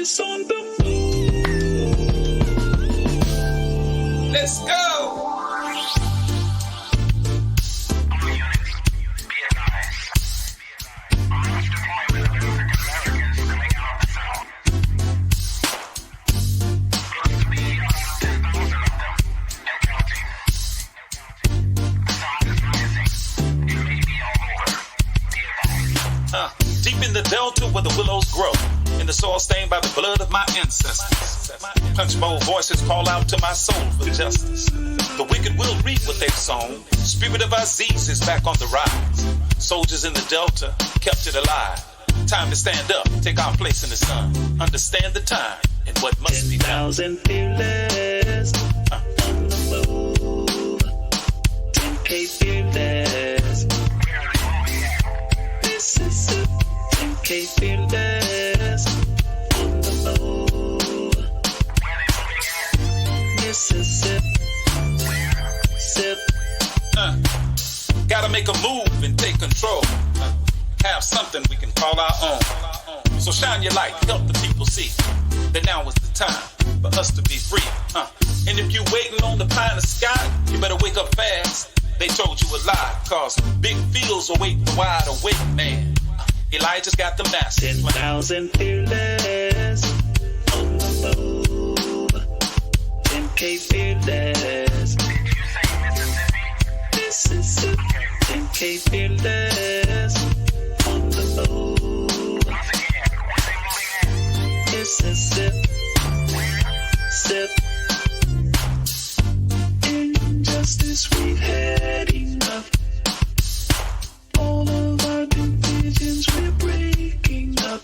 fearless on the move. Let's go. Deep in the delta where the willows grow, in the soil stained by the blood of my ancestors. Punch bowl voices call out to my soul for justice. The wicked will reap what they've sown. Spirit of Aziz is back on the rise. Soldiers in the delta kept it alive. Time to stand up, take our place in the sun. Understand the time and what must be done. 10,000 fearless on the move. 10K fearless. This is it. 10K fearless on the move. This is it. Sip. Gotta make a move and take control. Have something we can call our own. So shine your light, help the people see that now is the time for us to be free. And if you're waiting on the pie in the sky, you better wake up fast. They told you a lie, cause big fields await the wide awake man. Elijah's got the message. 10,000 fearless on the move. 10K fearless. This is it. 10K fearless on the move. This is it. Sip. Injustice, we've had enough. All of our divisions we're breaking up.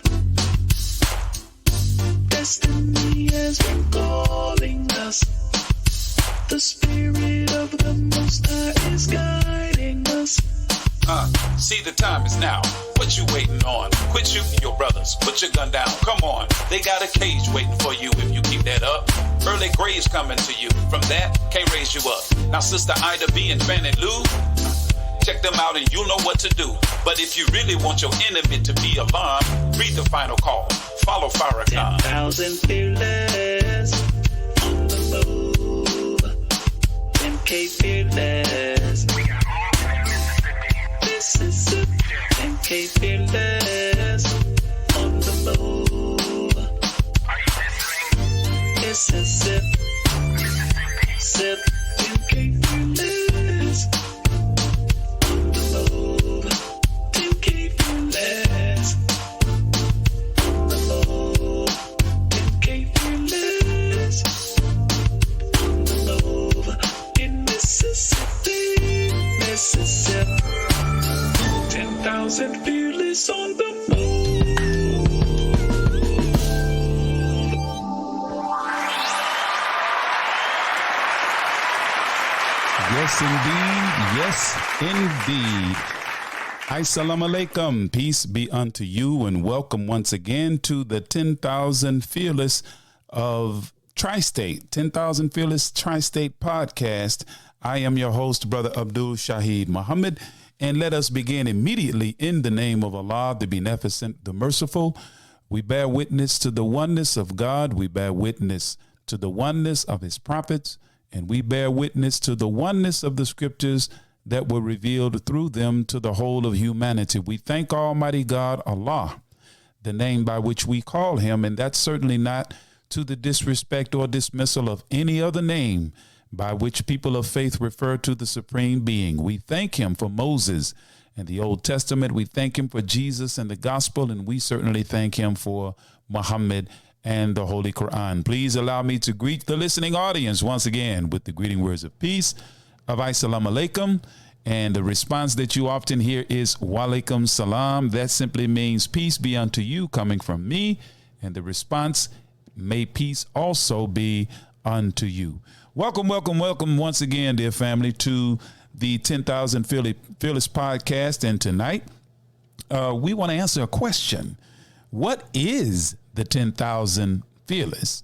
Destiny has been calling us. The spirit of the Most High is guiding us. See, the time is now. What you waiting on? Quit shooting your brothers. Put your gun down. Come on. They got a cage waiting for you if you keep that up. Early graves coming to you. From that, can't raise you up. Now, Sister Ida B and Fannie Lou, check them out and you'll know what to do. But if you really want your enemy to be alarmed, read the final call. Follow Farrakhan. 10,000 fearless on the move. 10K fearless. This is it. 10K fearless on the move. This is it. Sip. 10K fearless on the move. 10K fearless on the move. 10K fearless on the move. In Mississippi, Mississippi. 10,000 fearless on the move. Yes, indeed. Yes, indeed. Assalamu alaikum. Peace be unto you, and welcome once again to the 10,000 Fearless of Tri-State, 10,000 Fearless Tri-State podcast. I am your host, Brother Abdul Shaheed Muhammad. And let us begin immediately in the name of Allah, the Beneficent, the Merciful. We bear witness to the oneness of God. We bear witness to the oneness of his prophets. And we bear witness to the oneness of the scriptures that were revealed through them to the whole of humanity. We thank Almighty God, Allah, the name by which we call him. And that's certainly not to the disrespect or dismissal of any other name by which people of faith refer to the Supreme Being. We thank him for Moses and the Old Testament. We thank him for Jesus and the gospel, and we certainly thank him for Muhammad and the Holy Quran. Please allow me to greet the listening audience once again with the greeting words of peace, of Assalamu alaikum. And the response that you often hear is Walaikum salam. That simply means peace be unto you, coming from me. And the response, may peace also be unto you. Welcome, welcome, welcome once again, dear family, to the 10,000 Fearless podcast. And tonight, we want to answer a question. What is the 10,000 Fearless,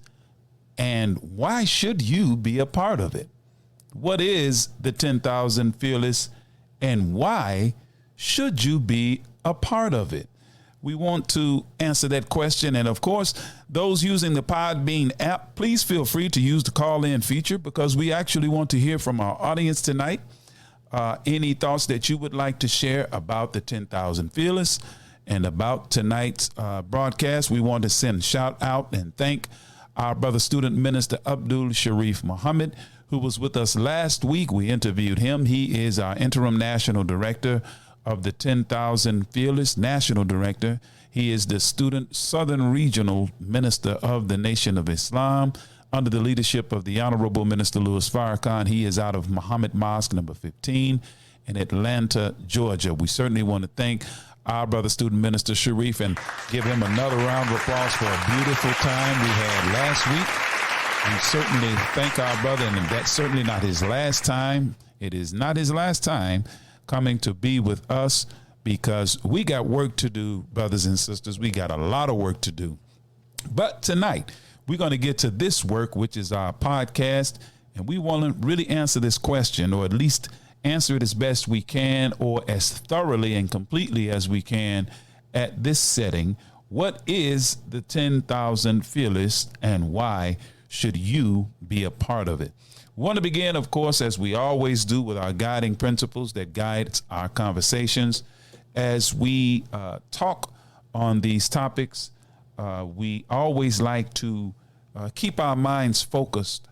and why should you be a part of it? What is the 10,000 Fearless, and why should you be a part of it? we want to answer that question. And of course, those using the Podbean app, please feel free to use the call-in feature, because we actually want to hear from our audience tonight. Any thoughts that you would like to share about the 10,000 Fearless and about tonight's broadcast. We want to send shout out and thank our brother student minister Abdul Sharif Muhammad, who was with us last week. We interviewed him. He is our interim national director of the 10,000 Fearless, national director. He is the student Southern Regional Minister of the Nation of Islam under the leadership of the Honorable Minister Louis Farrakhan. He is out of Muhammad Mosque number 15 in Atlanta, Georgia. We certainly want to thank our brother student minister Sharif and give him another round of applause for a beautiful time we had last week. We certainly thank our brother, and that's certainly not his last time. It is not his last time coming to be with us, because we got work to do, brothers and sisters. We got a lot of work to do. But tonight, we're going to get to this work, which is our podcast, and we want to really answer this question, or at least answer it as best we can, or as thoroughly and completely as we can at this setting. What is the 10,000 Fearless, and why should you be a part of it? We want to begin, of course, as we always do, with our guiding principles that guide our conversations. As we talk on these topics, we always like to keep our minds focused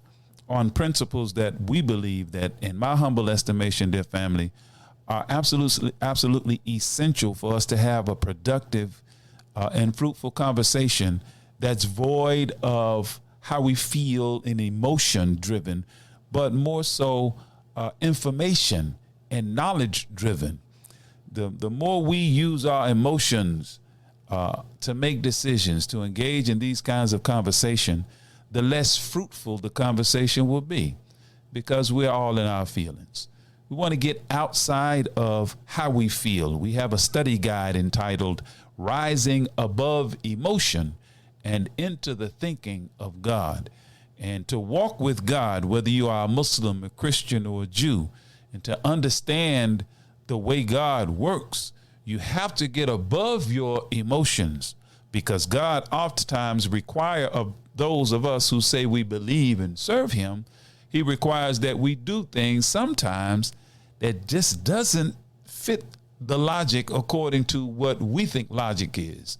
on principles that we believe that, in my humble estimation, dear family, are absolutely essential for us to have a productive and fruitful conversation that's void of how we feel and emotion driven, but more so information and knowledge driven. The more we use our emotions to make decisions, to engage in these kinds of conversation, the less fruitful the conversation will be, because we're all in our feelings. We want to get outside of how we feel. We have a study guide entitled Rising Above Emotion and Into the Thinking of God. And to walk with God, whether you are a Muslim, a Christian, or a Jew, and to understand the way God works, you have to get above your emotions, because God oftentimes requires of those of us who say we believe and serve him, he requires that we do things sometimes that just doesn't fit the logic according to what we think logic is.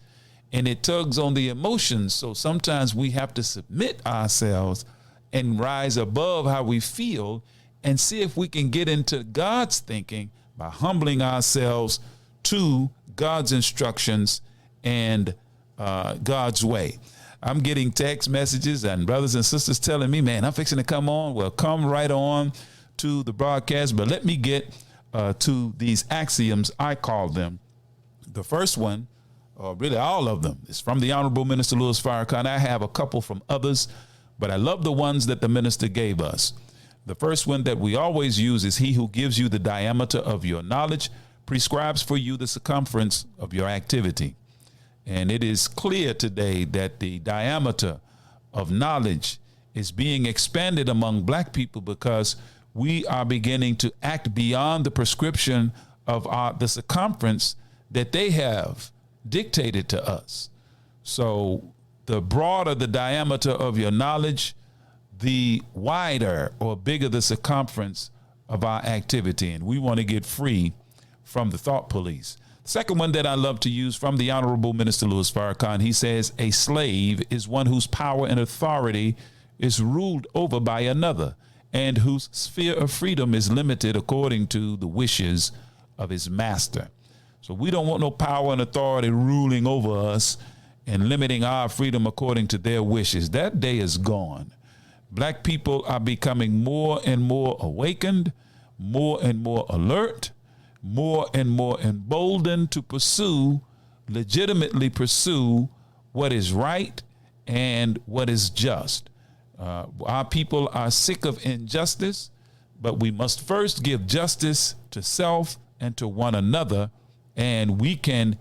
And it tugs on the emotions. So sometimes we have to submit ourselves and rise above how we feel and see if we can get into God's thinking by humbling ourselves to God's instructions and God's way. I'm getting text messages and brothers and sisters telling me, man, I'm fixing to come on. Well, come right on to the broadcast. But let me get to these axioms, I call them. The first one, or really all of them, is from the Honorable Minister Louis Farrakhan. I have a couple from others, but I love the ones that the minister gave us. The first one that we always use is, he who gives you the diameter of your knowledge prescribes for you the circumference of your activity. And it is clear today that the diameter of knowledge is being expanded among black people, because we are beginning to act beyond the prescription of the circumference that they have dictated to us. So the broader the diameter of your knowledge, the wider or bigger the circumference of our activity. And we want to get free from the thought police. Second one that I love to use, from the Honorable Minister Louis Farrakhan, he says, a slave is one whose power and authority is ruled over by another, and whose sphere of freedom is limited according to the wishes of his master. So we don't want no power and authority ruling over us and limiting our freedom according to their wishes. That day is gone. Black people are becoming more and more awakened, more and more alert, more and more emboldened to legitimately pursue what is right and what is just. Our people are sick of injustice, but we must first give justice to self and to one another, and we can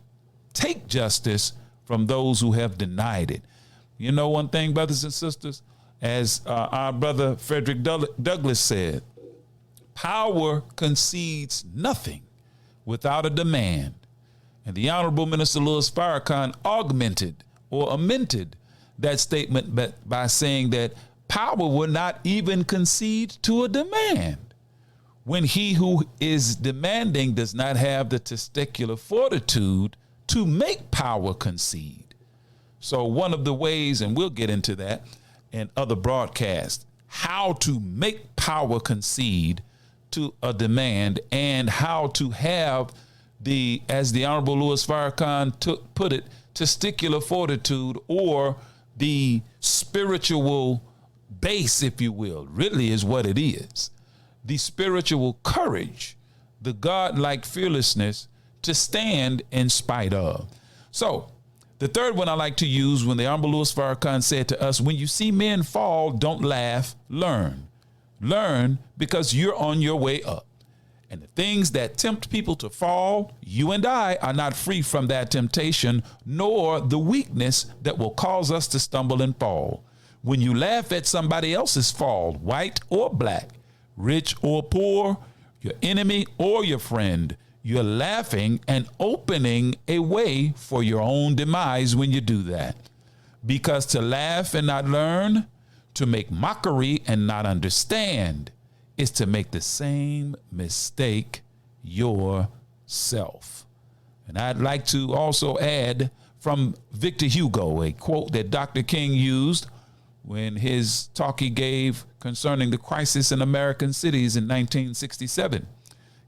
take justice from those who have denied it. You know one thing, brothers and sisters, as our brother Frederick Douglass said, power concedes nothing without a demand, And the Honorable Minister Louis Farrakhan augmented or amended that statement by saying that power will not even concede to a demand when he who is demanding does not have the testicular fortitude to make power concede. So one of the ways, and we'll get into that in other broadcasts, how to make power concede to a demand and how to have the, as the Honorable Louis Farrakhan put it, testicular fortitude, or the spiritual base, if you will, really is what it is. The spiritual courage, the God-like fearlessness to stand in spite of. So the third one I like to use when the Honorable Louis Farrakhan said to us, when you see men fall, don't laugh, learn. Learn because you're on your way up. And the things that tempt people to fall, you and I are not free from that temptation, nor the weakness that will cause us to stumble and fall. When you laugh at somebody else's fall, white or black, rich or poor, your enemy or your friend, you're laughing and opening a way for your own demise when you do that. Because to laugh and not learn, to make mockery and not understand, is to make the same mistake yourself. And I'd like to also add from Victor Hugo, a quote that Dr. King used when his talk he gave concerning the crisis in American cities in 1967.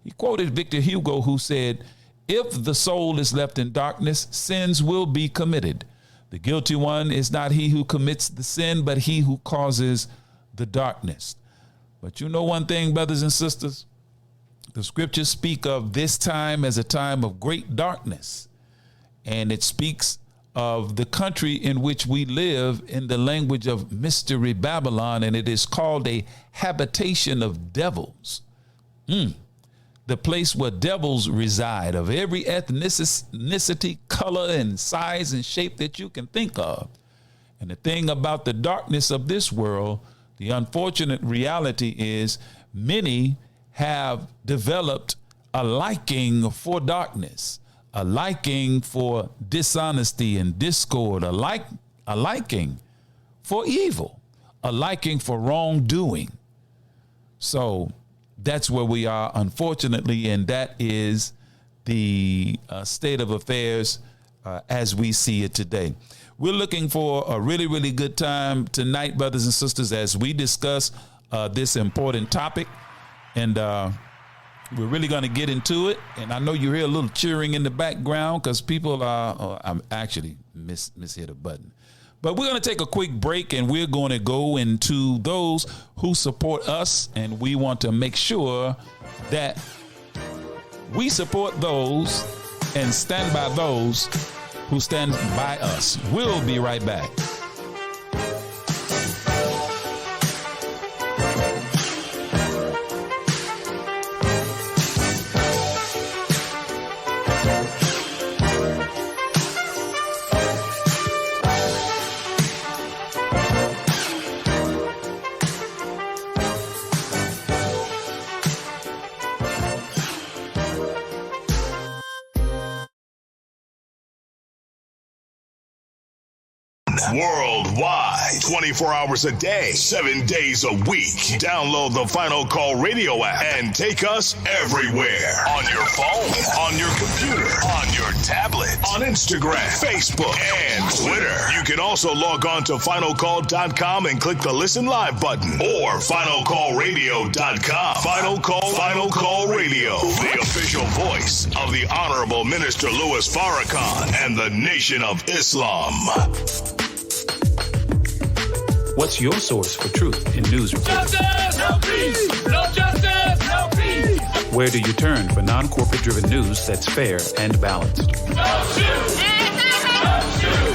He quoted Victor Hugo, who said, "If the soul is left in darkness, sins will be committed. The guilty one is not he who commits the sin, but he who causes the darkness." But you know one thing, brothers and sisters, the scriptures speak of this time as a time of great darkness. And it speaks of the country in which we live in the language of Mystery Babylon, and it is called a habitation of devils. The place where devils reside, of every ethnicity, color, and size and shape that you can think of. And the thing about the darkness of this world, the unfortunate reality is many have developed a liking for darkness, a liking for dishonesty and discord, a liking for evil, a liking for wrongdoing. So that's where we are, unfortunately, and that is the state of affairs as we see it today. We're looking for a really, really good time tonight, brothers and sisters, as we discuss this important topic. And we're really going to get into it. And I know you hear a little cheering in the background because people are, I'm actually hit a button. But we're going to take a quick break and we're going to go into those who support us. And we want to make sure that we support those and stand by those who stand by us. We'll be right back. Worldwide, 24 hours a day, 7 days a week. Download the Final Call Radio app and take us everywhere. On your phone, on your computer, on your tablet, on Instagram, Facebook, and Twitter. You can also log on to finalcall.com and click the Listen Live button, or finalcallradio.com. Final Call Radio, the official voice of the Honorable Minister Louis Farrakhan and the Nation of Islam. What's your source for truth in news reports? Justice, no peace. No justice, no peace. Where do you turn for non-corporate driven news that's fair and balanced? No shoot. No shoot.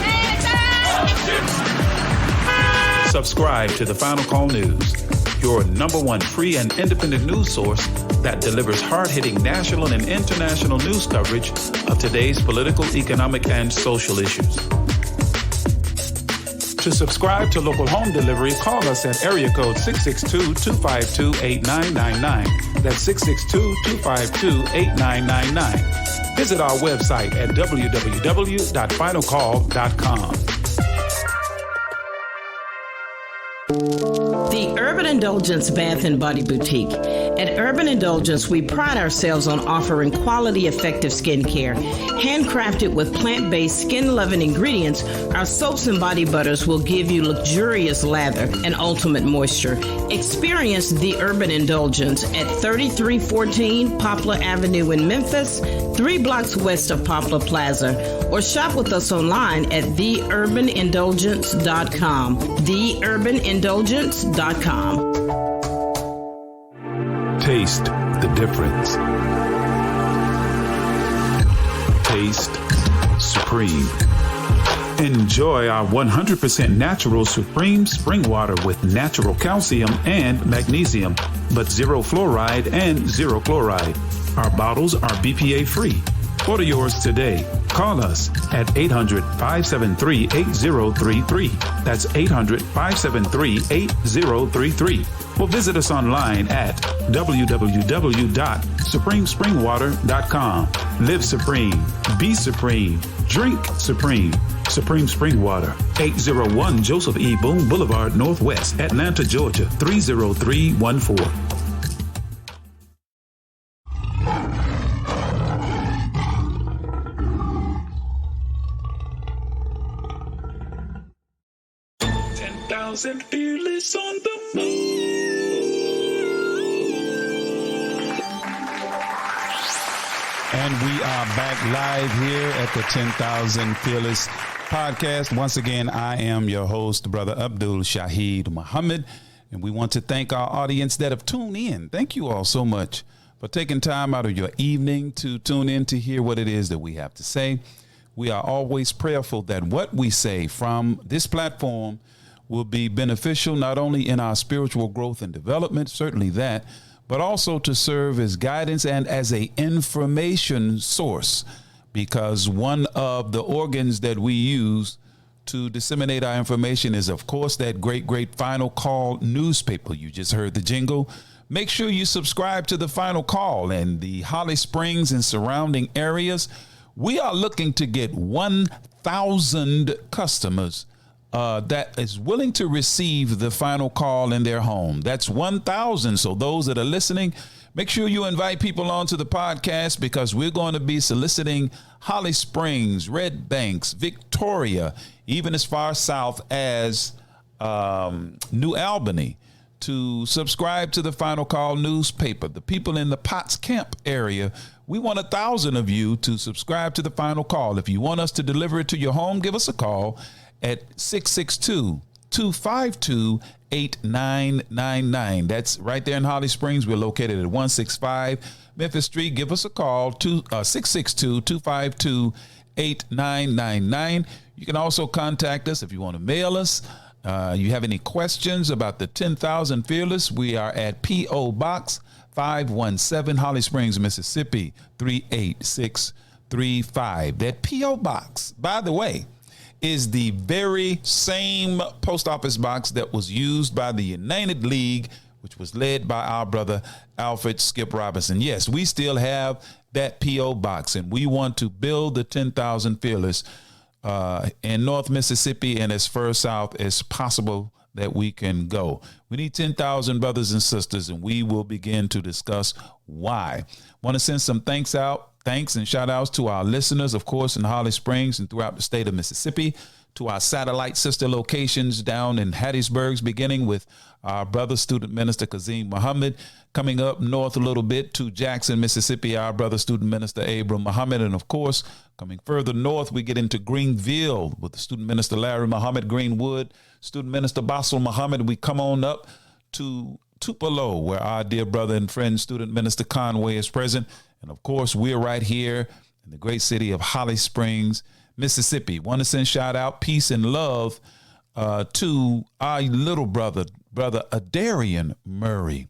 No shoot. Subscribe to the Final Call News, your #1 free and independent news source that delivers hard-hitting national and international news coverage of today's political, economic, and social issues. To subscribe to local home delivery, call us at area code 662-252-8999. That's 662-252-8999. Visit our website at www.finalcall.com. The Urban Indulgence Bath and Body Boutique. At Urban Indulgence, we pride ourselves on offering quality, effective skincare. Handcrafted with plant-based, skin-loving ingredients, our soaps and body butters will give you luxurious lather and ultimate moisture. Experience the Urban Indulgence at 3314 Poplar Avenue in Memphis, 3 blocks west of Poplar Plaza, or shop with us online at theurbanindulgence.com. Theurbanindulgence.com. Taste the difference. Taste Supreme. Enjoy our 100% natural Supreme spring water with natural calcium and magnesium, but zero fluoride and zero chloride. Our bottles are BPA free. Order yours today. Call us at 800-573-8033. That's 800-573-8033. Or visit us online at www.supremespringwater.com. Live supreme. Be supreme. Drink supreme. Supreme Spring Water. 801 Joseph E. Boone Boulevard, Northwest, Atlanta, Georgia, 30314. Fearless on the And we are back live here at the 10,000 Fearless podcast. Once again, I am your host, Brother Abdul Shaheed Muhammad, and we want to thank our audience that have tuned in. Thank you all so much for taking time out of your evening to tune in to hear what it is that we have to say. We are always prayerful that what we say from this platform will be beneficial not only in our spiritual growth and development, certainly that, but also to serve as guidance and as a information source, because one of the organs that we use to disseminate our information is, of course, that great Final Call newspaper. You just heard the jingle. Make sure you subscribe to the Final Call and the Holly Springs and surrounding areas. We are looking to get 1,000 customers that is willing to receive the Final Call in their home. That's 1,000. So those that are listening, make sure you invite people onto the podcast, because we're going to be soliciting Holly Springs, Red Banks, Victoria, even as far south as New Albany, to subscribe to the Final Call newspaper. The people in the Potts Camp area, we want 1,000 of you to subscribe to the Final Call. If you want us to deliver it to your home, give us a call at 662-252-8999. That's right there in Holly Springs. We're located at 165 Memphis Street. Give us a call to 662-252-8999. You can also contact us if you want to mail us. You have any questions about the 10,000 Fearless, we are at P.O. Box 517, Holly Springs, Mississippi, 38635. That P.O. Box, by the way, is the very same post office box that was used by the United League, which was led by our brother Alfred Skip Robinson. Yes, we still have that P.O. Box, and we want to build the 10,000 Fearless in North Mississippi and as far south as possible that we can go. We need 10,000 brothers and sisters, and we will begin to discuss why. Want to send some thanks and shout outs to our listeners, of course, in Holly Springs and throughout the state of Mississippi, to our satellite sister locations down in Hattiesburg, beginning with our brother student minister Kazim Muhammad, coming up north a little bit to Jackson, Mississippi, our brother student minister Abram Muhammad, and of course, coming further north, we get into Greenville with the student minister Larry Muhammad Greenwood, student minister Basil Muhammad. We come on up to Tupelo, where our dear brother and friend student minister Conway is present. And of course, we're right here in the great city of Holly Springs, Mississippi. Want to send shout out, peace and love to our little brother Adarian Murray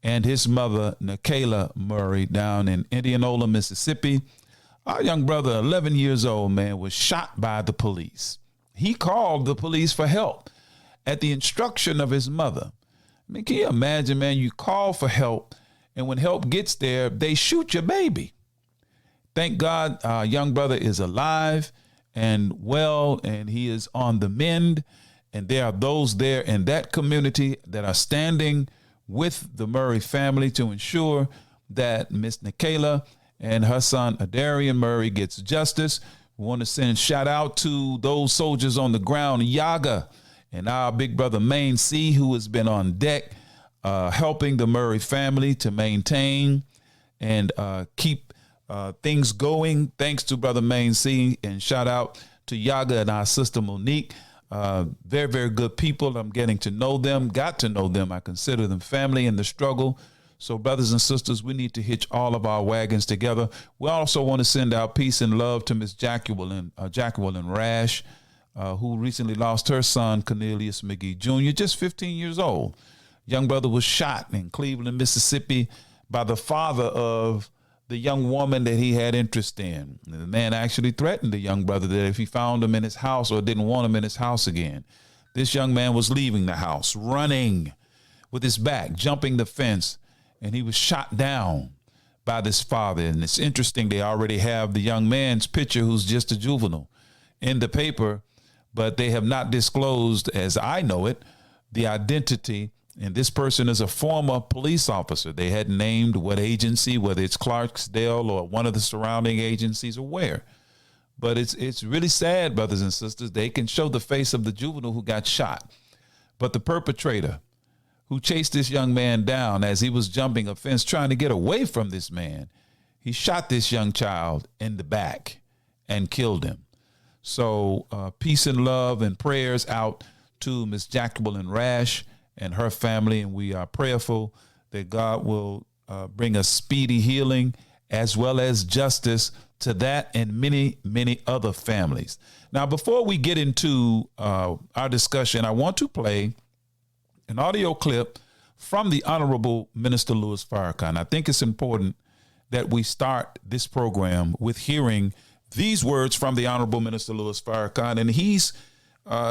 and his mother, Nikayla Murray, down in Indianola, Mississippi. Our young brother, 11 years old, man, was shot by the police. he called the police for help at the instruction of his mother. I mean, can you imagine, man, you call for help, and when help gets there, they shoot your baby. Thank God our young brother is alive and well, and he is on the mend. And there are those there in that community that are standing with the Murray family to ensure that Miss Nikayla and her son Adarian Murray gets justice. We want to send shout out to those soldiers on the ground, Yaga, and our big brother Maine C, who has been on deck helping the Murray family to maintain and keep things going. Thanks to brother Maine C, and shout out to Yaga and our sister Monique. Very, very good people. I'm getting to know them, got to know them. I consider them family in the struggle. So brothers and sisters, we need to hitch all of our wagons together. We also want to send out peace and love to Miss Jacqueline Rash, who recently lost her son, Cornelius McGee Jr., just 15 years old. Young brother was shot in Cleveland, Mississippi by the father of the young woman that he had interest in. The man actually threatened the young brother that if he found him in his house or didn't want him in his house again. This young man was leaving the house, running with his back, jumping the fence, and he was shot down by this father. And it's interesting, they already have the young man's picture, who's just a juvenile, in the paper, but they have not disclosed, as I know it, the identity. And this person is a former police officer. They hadn't named what agency, whether it's Clarksdale or one of the surrounding agencies or where. But it's really sad, brothers and sisters. They can show the face of the juvenile who got shot. But the perpetrator who chased this young man down as he was jumping a fence trying to get away from this man, he shot this young child in the back and killed him. So peace and love and prayers out to Miss Jacqueline Rash and her family, and we are prayerful that God will bring a speedy healing as well as justice to that and many, many other families. Now, before we get into our discussion, I want to play an audio clip from the Honorable Minister Louis Farrakhan. I think it's important that we start this program with hearing these words from the Honorable Minister Louis Farrakhan, and he's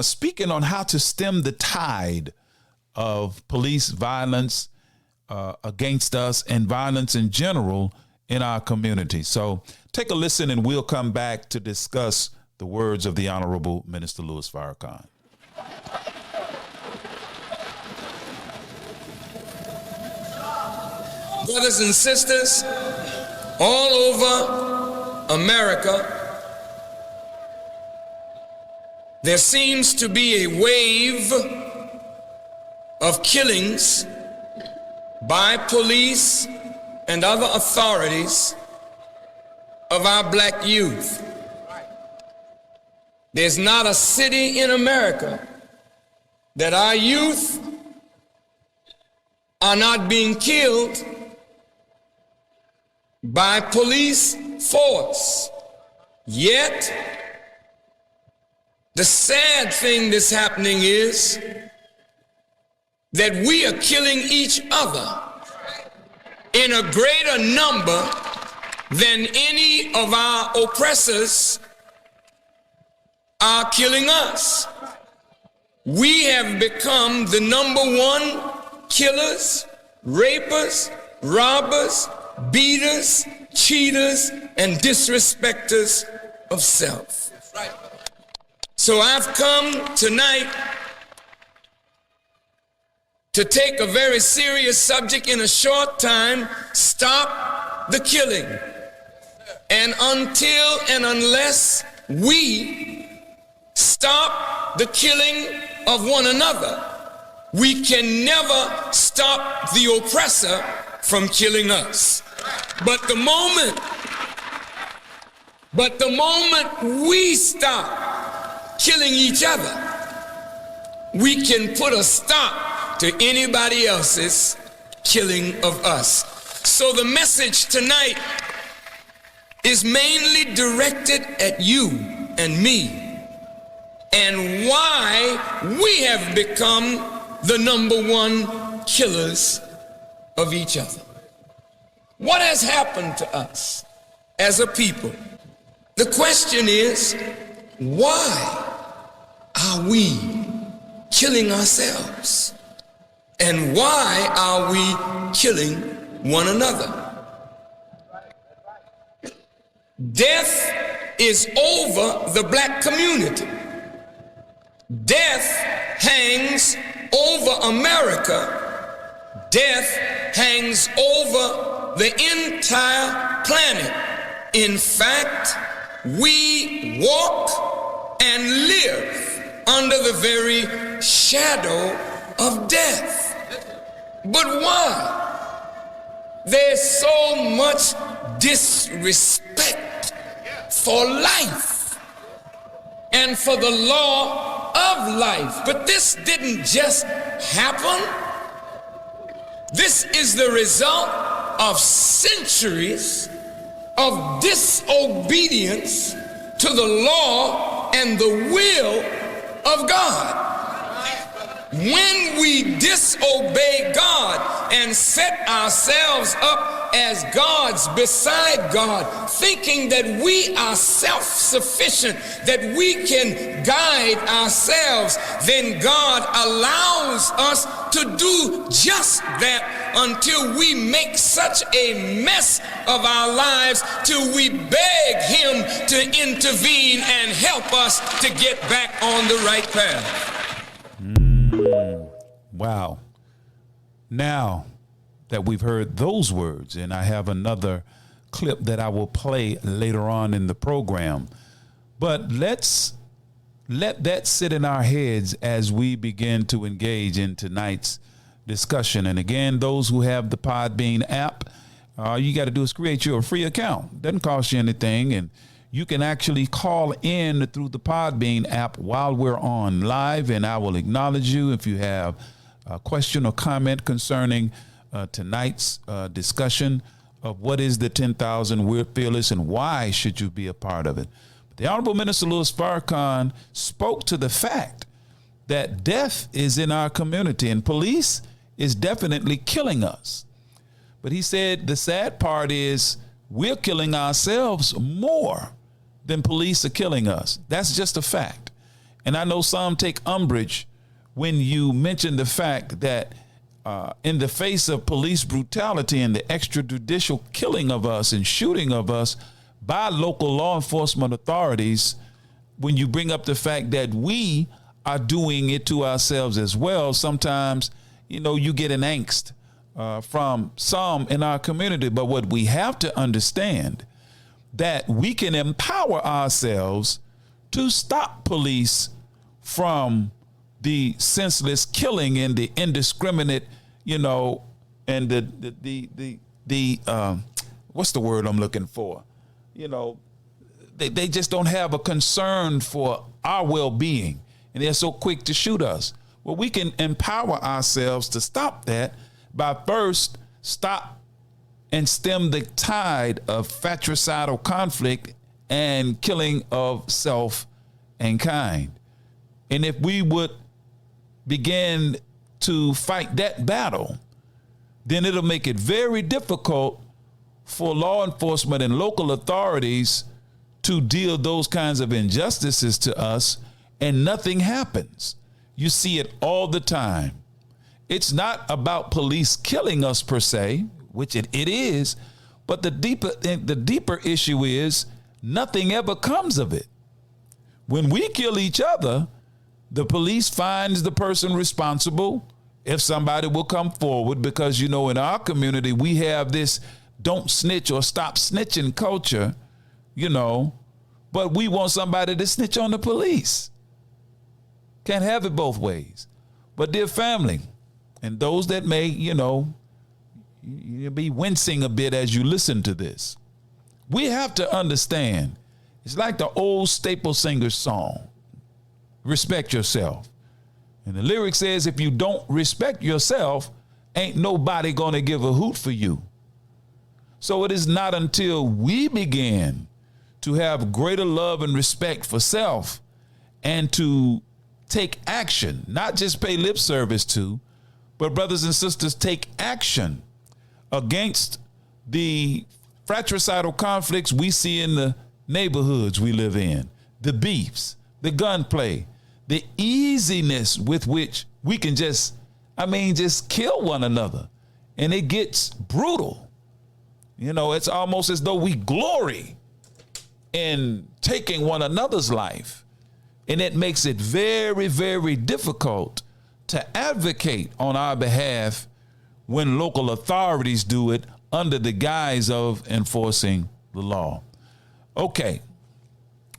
speaking on how to stem the tide of police violence against us and violence in general in our community. So take a listen, and we'll come back to discuss the words of the Honorable Minister Louis Farrakhan. Brothers and sisters, all over America, there seems to be a wave of killings by police and other authorities of our black youth. There's not a city in America that our youth are not being killed by police force. Yet, the sad thing that's happening is that we are killing each other in a greater number than any of our oppressors are killing us. We have become the number one killers, rapers, robbers, beaters, cheaters, and disrespecters of self. So I've come tonight to take a very serious subject in a short time: stop the killing. And until and unless we stop the killing of one another, we can never stop the oppressor from killing us. But the moment we stop killing each other, we can put a stop to anybody else's killing of us. So the message tonight is mainly directed at you and me, and why we have become the number one killers of each other. What has happened to us as a people? The question is, why? are we killing ourselves? And why are we killing one another? Death is over the black community. Death hangs over America. Death hangs over the entire planet. In fact, we walk and live under the very shadow of death. But why? There's so much disrespect for life and for the law of life. But this didn't just happen. This is the result of centuries of disobedience to the law and the will of God. When we disobey God and set ourselves up as gods beside God, thinking that we are self-sufficient, that we can guide ourselves, then God allows us to do just that until we make such a mess of our lives, till we beg Him to intervene and help us to get back on the right path. Wow. Now that we've heard those words, and I have another clip that I will play later on in the program, but let's let that sit in our heads as we begin to engage in tonight's discussion. And again, those who have the Podbean app, all you got to do is create you a free account. Doesn't cost you anything, and you can actually call in through the Podbean app while we're on live, and I will acknowledge you if you have a question or comment concerning tonight's discussion of what is the 10,000 We're Fearless and why should you be a part of it. The Honorable Minister Louis Farrakhan spoke to the fact that death is in our community and police is definitely killing us. But he said the sad part is we're killing ourselves more than police are killing us. That's just a fact. And I know some take umbrage when you mention the fact that in the face of police brutality and the extrajudicial killing of us and shooting of us by local law enforcement authorities, when you bring up the fact that we are doing it to ourselves as well, sometimes, you get an angst from some in our community. But what we have to understand, that we can empower ourselves to stop police from the senseless killing and the indiscriminate, and the what's the word I'm looking for? They just don't have a concern for our well-being, and they're so quick to shoot us. Well, we can empower ourselves to stop that by first stop and stem the tide of fratricidal conflict and killing of self and kind. And if we would begin to fight that battle, then it'll make it very difficult for law enforcement and local authorities to deal those kinds of injustices to us, and nothing happens. You see it all the time. It's not about police killing us per se, which it is, but the deeper issue is nothing ever comes of it. When we kill each other, the police finds the person responsible if somebody will come forward, because, in our community, we have this don't snitch or stop snitching culture, but we want somebody to snitch on the police. Can't have it both ways. But dear family, and those that may, you'll be wincing a bit as you listen to this, we have to understand, it's like the old Staple Singers song, respect yourself. And the lyric says, if you don't respect yourself, ain't nobody going to give a hoot for you. So it is not until we begin to have greater love and respect for self and to take action, not just pay lip service to, but brothers and sisters, take action against the fratricidal conflicts we see in the neighborhoods we live in, the beefs, the gunplay, the easiness with which we can just kill one another. And it gets brutal. You know, it's almost as though we glory in taking one another's life. And it makes it very, very difficult to advocate on our behalf when local authorities do it under the guise of enforcing the law. Okay,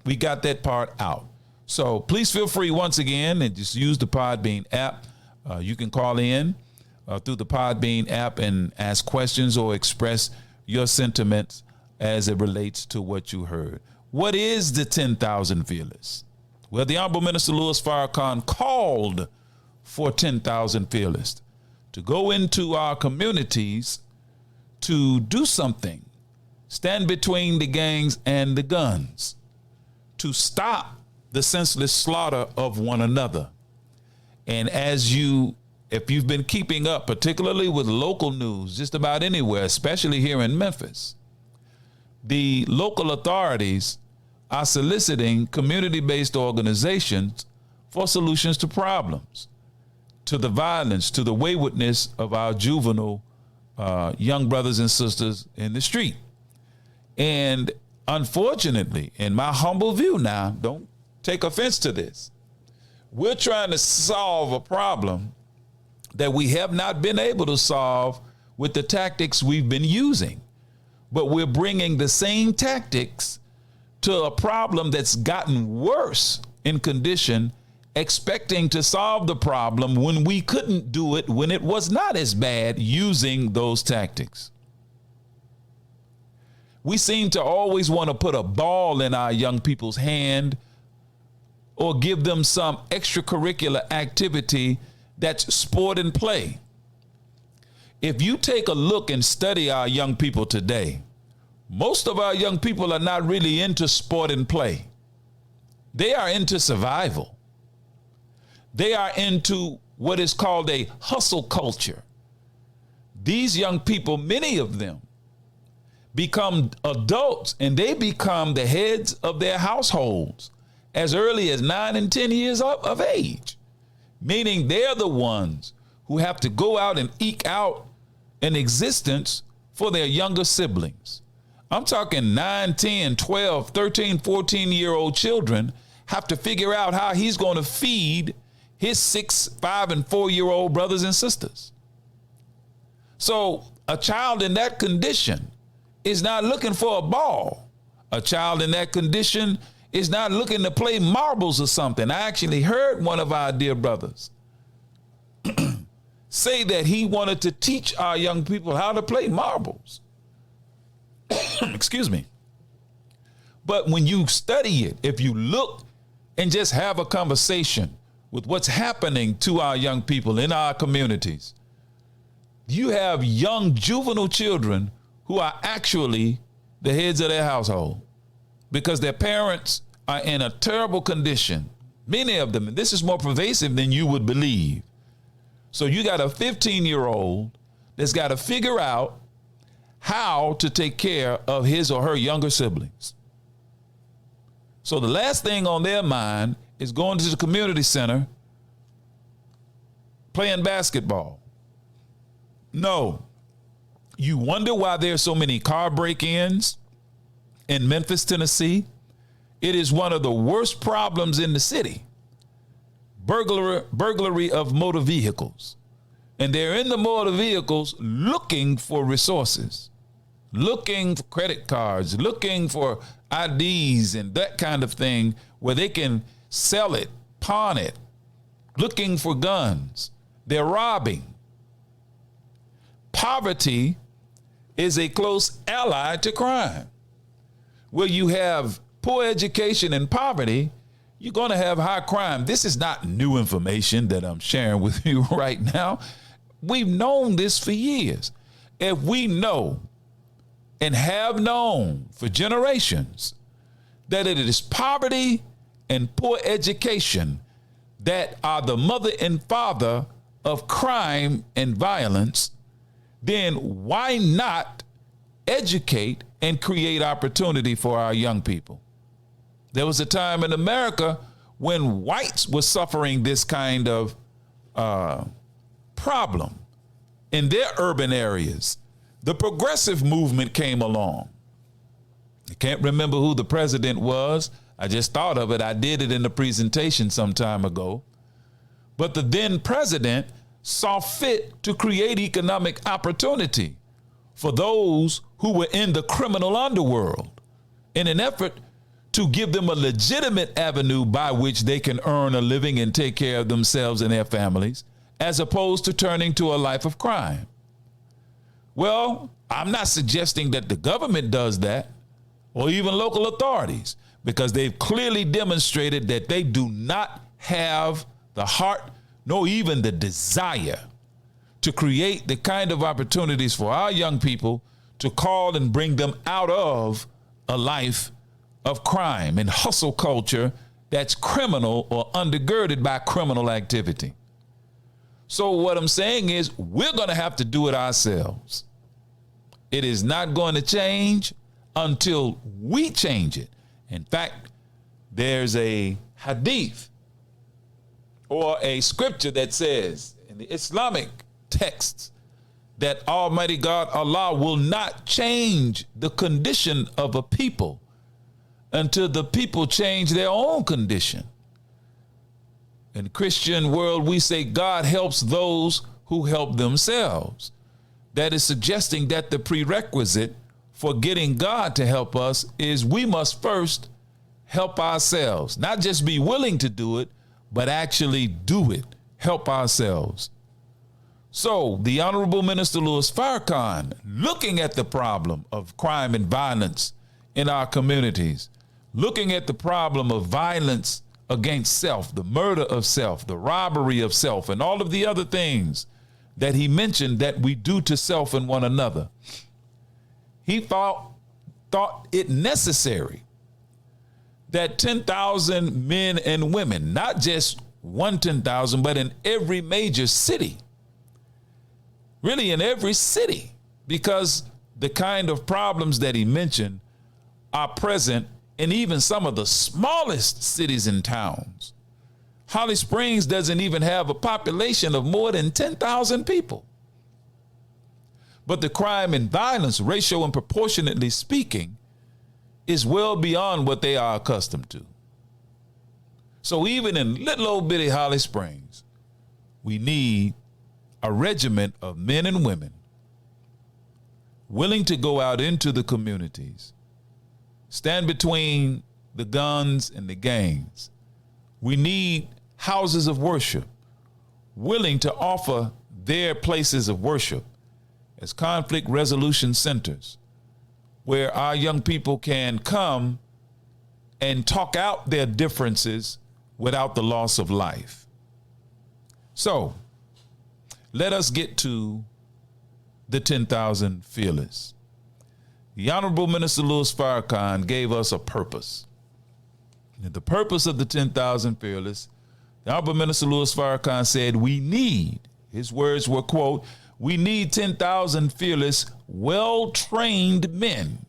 we got that part out. So please feel free once again and just use the Podbean app. You can call in through the Podbean app and ask questions or express your sentiments as it relates to what you heard. What is the 10,000 Fearless? Well, the Honorable Minister Louis Farrakhan called for 10,000 Fearless to go into our communities to do something, stand between the gangs and the guns, to stop the senseless slaughter of one another. And if you've been keeping up, particularly with local news, just about anywhere, especially here in Memphis, the local authorities are soliciting community-based organizations for solutions to problems, to the violence, to the waywardness of our juvenile young brothers and sisters in the street. And unfortunately, in my humble view now, don't take offense to this, we're trying to solve a problem that we have not been able to solve with the tactics we've been using. But we're bringing the same tactics to a problem that's gotten worse in condition, expecting to solve the problem when we couldn't do it when it was not as bad using those tactics. We seem to always want to put a ball in our young people's hand or give them some extracurricular activity that's sport and play. If you take a look and study our young people today, most of our young people are not really into sport and play. They are into survival. They are into what is called a hustle culture. These young people, many of them, become adults and they become the heads of their households as early as 9 and 10 years of age, meaning they're the ones who have to go out and eke out an existence for their younger siblings. I'm talking 9, 10, 12, 13, 14-year-old children have to figure out how he's going to feed his 6, 5, and 4-year-old brothers and sisters. So a child in that condition is not looking for a ball. A child in that condition is not looking to play marbles or something. I actually heard one of our dear brothers say that he wanted to teach our young people how to play marbles. Excuse me. But when you study it, if you look and just have a conversation with what's happening to our young people in our communities, you have young juvenile children who are actually the heads of their household because their parents are in a terrible condition. Many of them, and this is more pervasive than you would believe. So you got a 15-year-old that's got to figure out how to take care of his or her younger siblings. So the last thing on their mind is going to the community center, playing basketball. No. You wonder why there are so many car break-ins in Memphis, Tennessee. It is one of the worst problems in the city. Burglary of motor vehicles. And they're in the motor vehicles looking for resources, looking for credit cards, looking for IDs and that kind of thing where they can sell it, pawn it, looking for guns. They're robbing. Poverty is a close ally to crime. Where you have poor education and poverty, you're going to have high crime. This is not new information that I'm sharing with you right now. We've known this for years. If we know and have known for generations that it is poverty and poor education that are the mother and father of crime and violence, then why not educate and create opportunity for our young people? There was a time in America when whites were suffering this kind of problem in their urban areas, the progressive movement came along. I can't remember who the president was. I just thought of it. I did it in the presentation some time ago. But the then president saw fit to create economic opportunity for those who were in the criminal underworld in an effort to give them a legitimate avenue by which they can earn a living and take care of themselves and their families, as opposed to turning to a life of crime. Well, I'm not suggesting that the government does that or even local authorities, because they've clearly demonstrated that they do not have the heart nor even the desire to create the kind of opportunities for our young people to call and bring them out of a life of crime and hustle culture that's criminal or undergirded by criminal activity. So what I'm saying is we're going to have to do it ourselves. It is not going to change until we change it. In fact, there's a hadith or a scripture that says in the Islamic texts that Almighty God, Allah, will not change the condition of a people until the people change their own condition. In the Christian world, we say God helps those who help themselves. That is suggesting that the prerequisite for getting God to help us is we must first help ourselves, not just be willing to do it, but actually do it, help ourselves. So the Honorable Minister Louis Farrakhan, looking at the problem of crime and violence in our communities, looking at the problem of violence against self, the murder of self, the robbery of self, and all of the other things that he mentioned that we do to self and one another, he thought it necessary that 10,000 men and women, not just 10,000, but in every major city, really in every city, because the kind of problems that he mentioned are present in even some of the smallest cities and towns. Holly Springs doesn't even have a population of more than 10,000 people. But the crime and violence ratio, and proportionately speaking, is well beyond what they are accustomed to. So even in little old bitty Holly Springs, we need a regiment of men and women willing to go out into the communities, stand between the guns and the gangs. We need houses of worship willing to offer their places of worship as conflict resolution centers where our young people can come and talk out their differences without the loss of life. So let us get to the 10,000 Fearless. The Honorable Minister Louis Farrakhan gave us a purpose. And the purpose of the 10,000 Fearless, the Honorable Minister Louis Farrakhan said, we need, his words were, quote, we need 10,000 fearless, well-trained men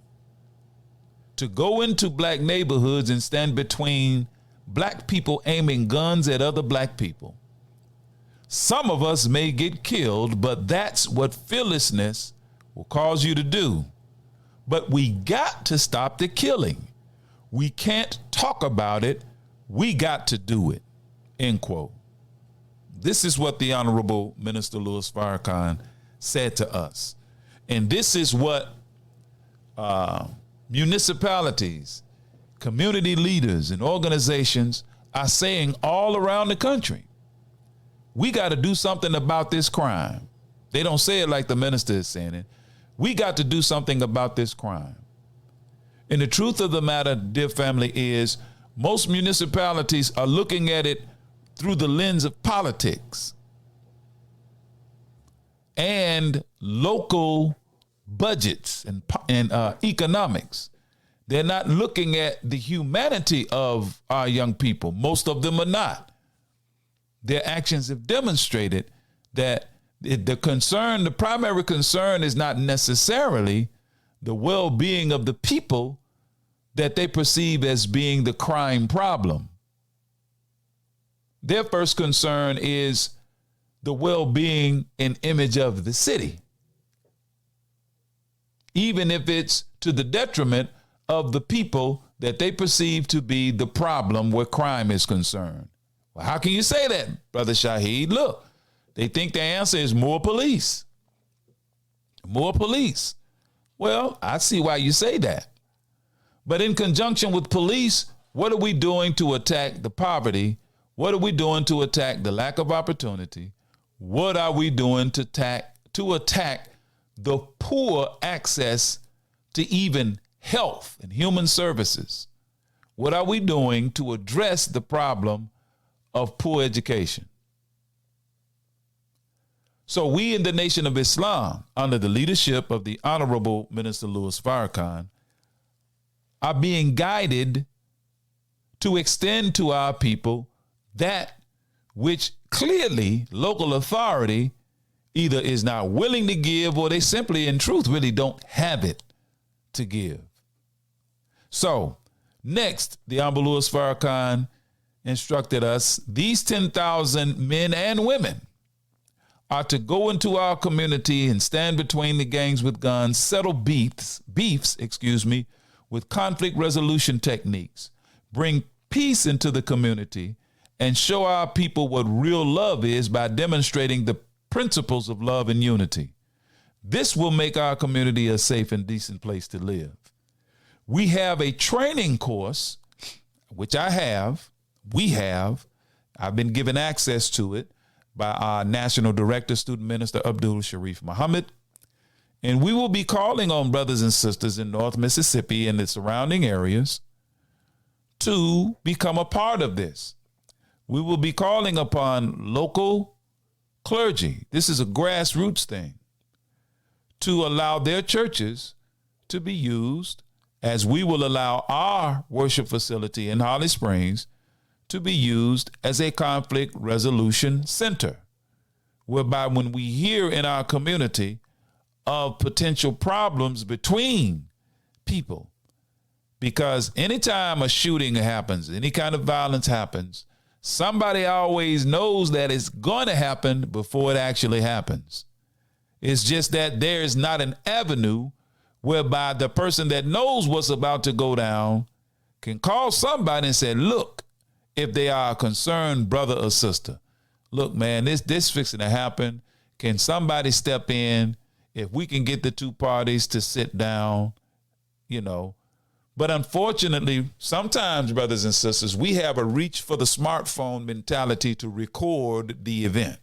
to go into black neighborhoods and stand between black people aiming guns at other black people. Some of us may get killed, but that's what fearlessness will cause you to do. But we got to stop the killing. We can't talk about it. We got to do it, end quote. This is what the Honorable Minister Louis Farrakhan said to us. And this is what municipalities, community leaders, and organizations are saying all around the country. We got to do something about this crime. They don't say it like the minister is saying it. We got to do something about this crime. And the truth of the matter, dear family, is most municipalities are looking at it through the lens of politics and local budgets and economics. They're not looking at the humanity of our young people. Most of them are not. Their actions have demonstrated that the primary concern is not necessarily the well-being of the people that they perceive as being the crime problem. Their first concern is the well-being and image of the city, even if it's to the detriment of the people that they perceive to be the problem where crime is concerned. Well, how can you say that, Brother Shaheed? Look, they think the answer is more police. More police. Well, I see why you say that. But in conjunction with police, what are we doing to attack the poverty? What are we doing to attack the lack of opportunity? What are we doing to attack the poor access to even health and human services? What are we doing to address the problem of poor education? So we in the Nation of Islam, under the leadership of the Honorable Minister Louis Farrakhan, are being guided to extend to our people that which clearly local authority either is not willing to give, or they simply, in truth, really don't have it to give. So next, the Honorable Louis Farrakhan instructed us, these 10,000 men and women are to go into our community and stand between the gangs with guns, settle beefs, with conflict resolution techniques, bring peace into the community, and show our people what real love is by demonstrating the principles of love and unity. This will make our community a safe and decent place to live. We have a training course, which I've been given access to it by our National Director, Student Minister Abdul Sharif Muhammad. And we will be calling on brothers and sisters in North Mississippi and the surrounding areas to become a part of this. We will be calling upon local clergy. This is a grassroots thing, to allow their churches to be used, as we will allow our worship facility in Holly Springs to be used as a conflict resolution center, whereby when we hear in our community of potential problems between people, because anytime a shooting happens, any kind of violence happens, somebody always knows that it's going to happen before it actually happens. It's just that there is not an avenue whereby the person that knows what's about to go down can call somebody and say, look, if they are a concerned brother or sister, look, man, this fixing to happen. Can somebody step in? If we can get the two parties to sit down, But unfortunately, sometimes, brothers and sisters, we have a reach for the smartphone mentality to record the event.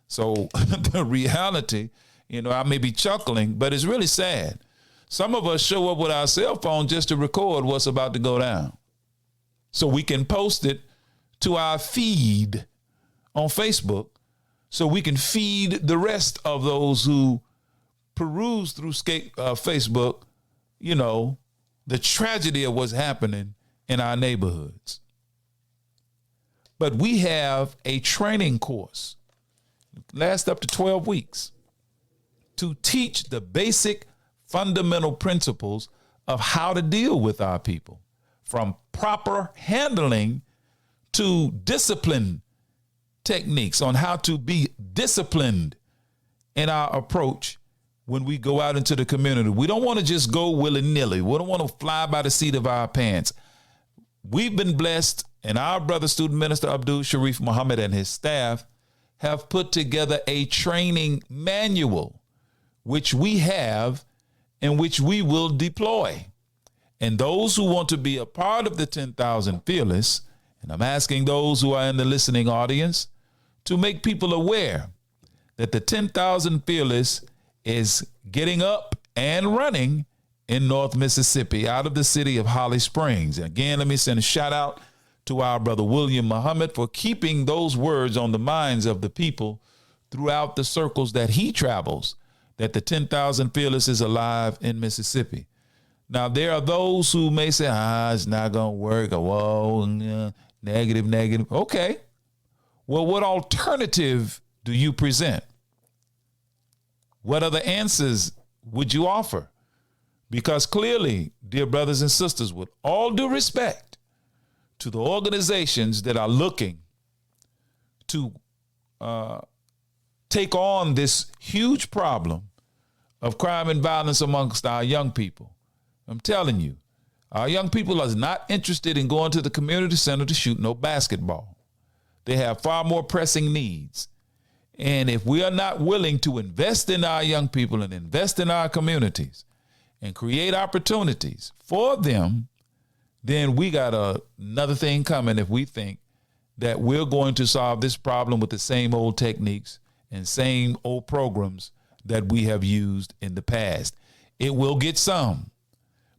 So the reality, I may be chuckling, but it's really sad. Some of us show up with our cell phone just to record what's about to go down, so we can post it to our feed on Facebook, so we can feed the rest of those who peruse through Facebook, the tragedy of what's happening in our neighborhoods. But we have a training course, lasts up to 12 weeks, to teach the basic fundamental principles of how to deal with our people, from proper handling to discipline techniques on how to be disciplined in our approach when we go out into the community. We don't want to just go willy-nilly. We don't want to fly by the seat of our pants. We've been blessed, and our brother Student Minister Abdul Sharif Muhammad and his staff have put together a training manual, which we have and which we will deploy. And those who want to be a part of the 10,000 Fearless, and I'm asking those who are in the listening audience to make people aware that the 10,000 Fearless is getting up and running in North Mississippi, out of the city of Holly Springs. And again, let me send a shout out to our brother William Muhammad for keeping those words on the minds of the people throughout the circles that he travels, that the 10,000 Fearless is alive in Mississippi. Now, there are those who may say, it's not going to work. Whoa, negative. Okay. Well, what alternative do you present? What other answers would you offer? Because clearly, dear brothers and sisters, with all due respect to the organizations that are looking to take on this huge problem of crime and violence amongst our young people. I'm telling you, our young people are not interested in going to the community center to shoot no basketball. They have far more pressing needs. And if we are not willing to invest in our young people and invest in our communities and create opportunities for them, then we got another thing coming if we think that we're going to solve this problem with the same old techniques and same old programs that we have used in the past. It will get some,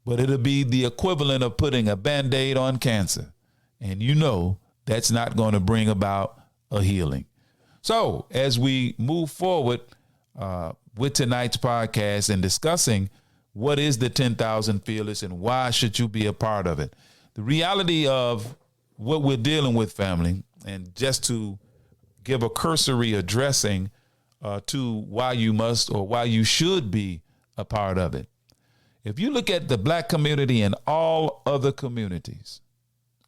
but it'll be the equivalent of putting a Band-Aid on cancer. And you know that's not going to bring about a healing. So as we move forward with tonight's podcast and discussing what is the 10,000 Fearless and why should you be a part of it, the reality of what we're dealing with, family, and just to give a cursory addressing to why you must or why you should be a part of it. If you look at the black community and all other communities,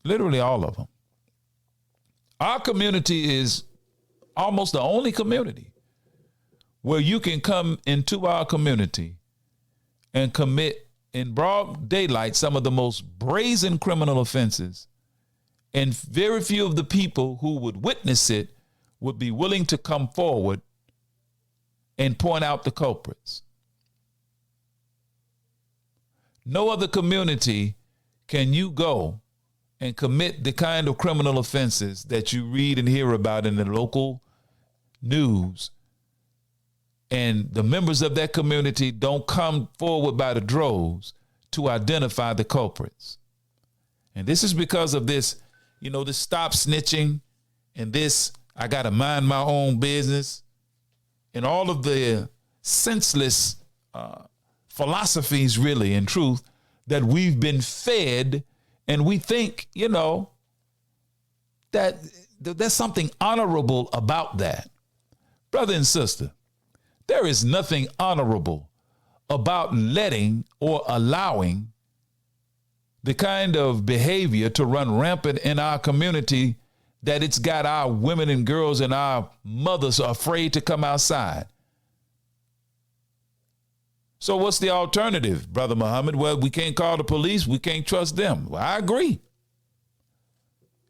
literally all of them, our community is almost the only community where you can come into our community and commit in broad daylight some of the most brazen criminal offenses, and very few of the people who would witness it would be willing to come forward and point out the culprits. No other community can you go and commit the kind of criminal offenses that you read and hear about in the local news, and the members of that community don't come forward by the droves to identify the culprits. And this is because of this, this stop snitching and this I got to mind my own business and all of the senseless philosophies, really, in truth, that we've been fed. And we think, that there's something honorable about that. Brother and sister, there is nothing honorable about letting or allowing the kind of behavior to run rampant in our community that it's got our women and girls and our mothers afraid to come outside. So what's the alternative, Brother Muhammad? Well, we can't call the police. We can't trust them. Well, I agree.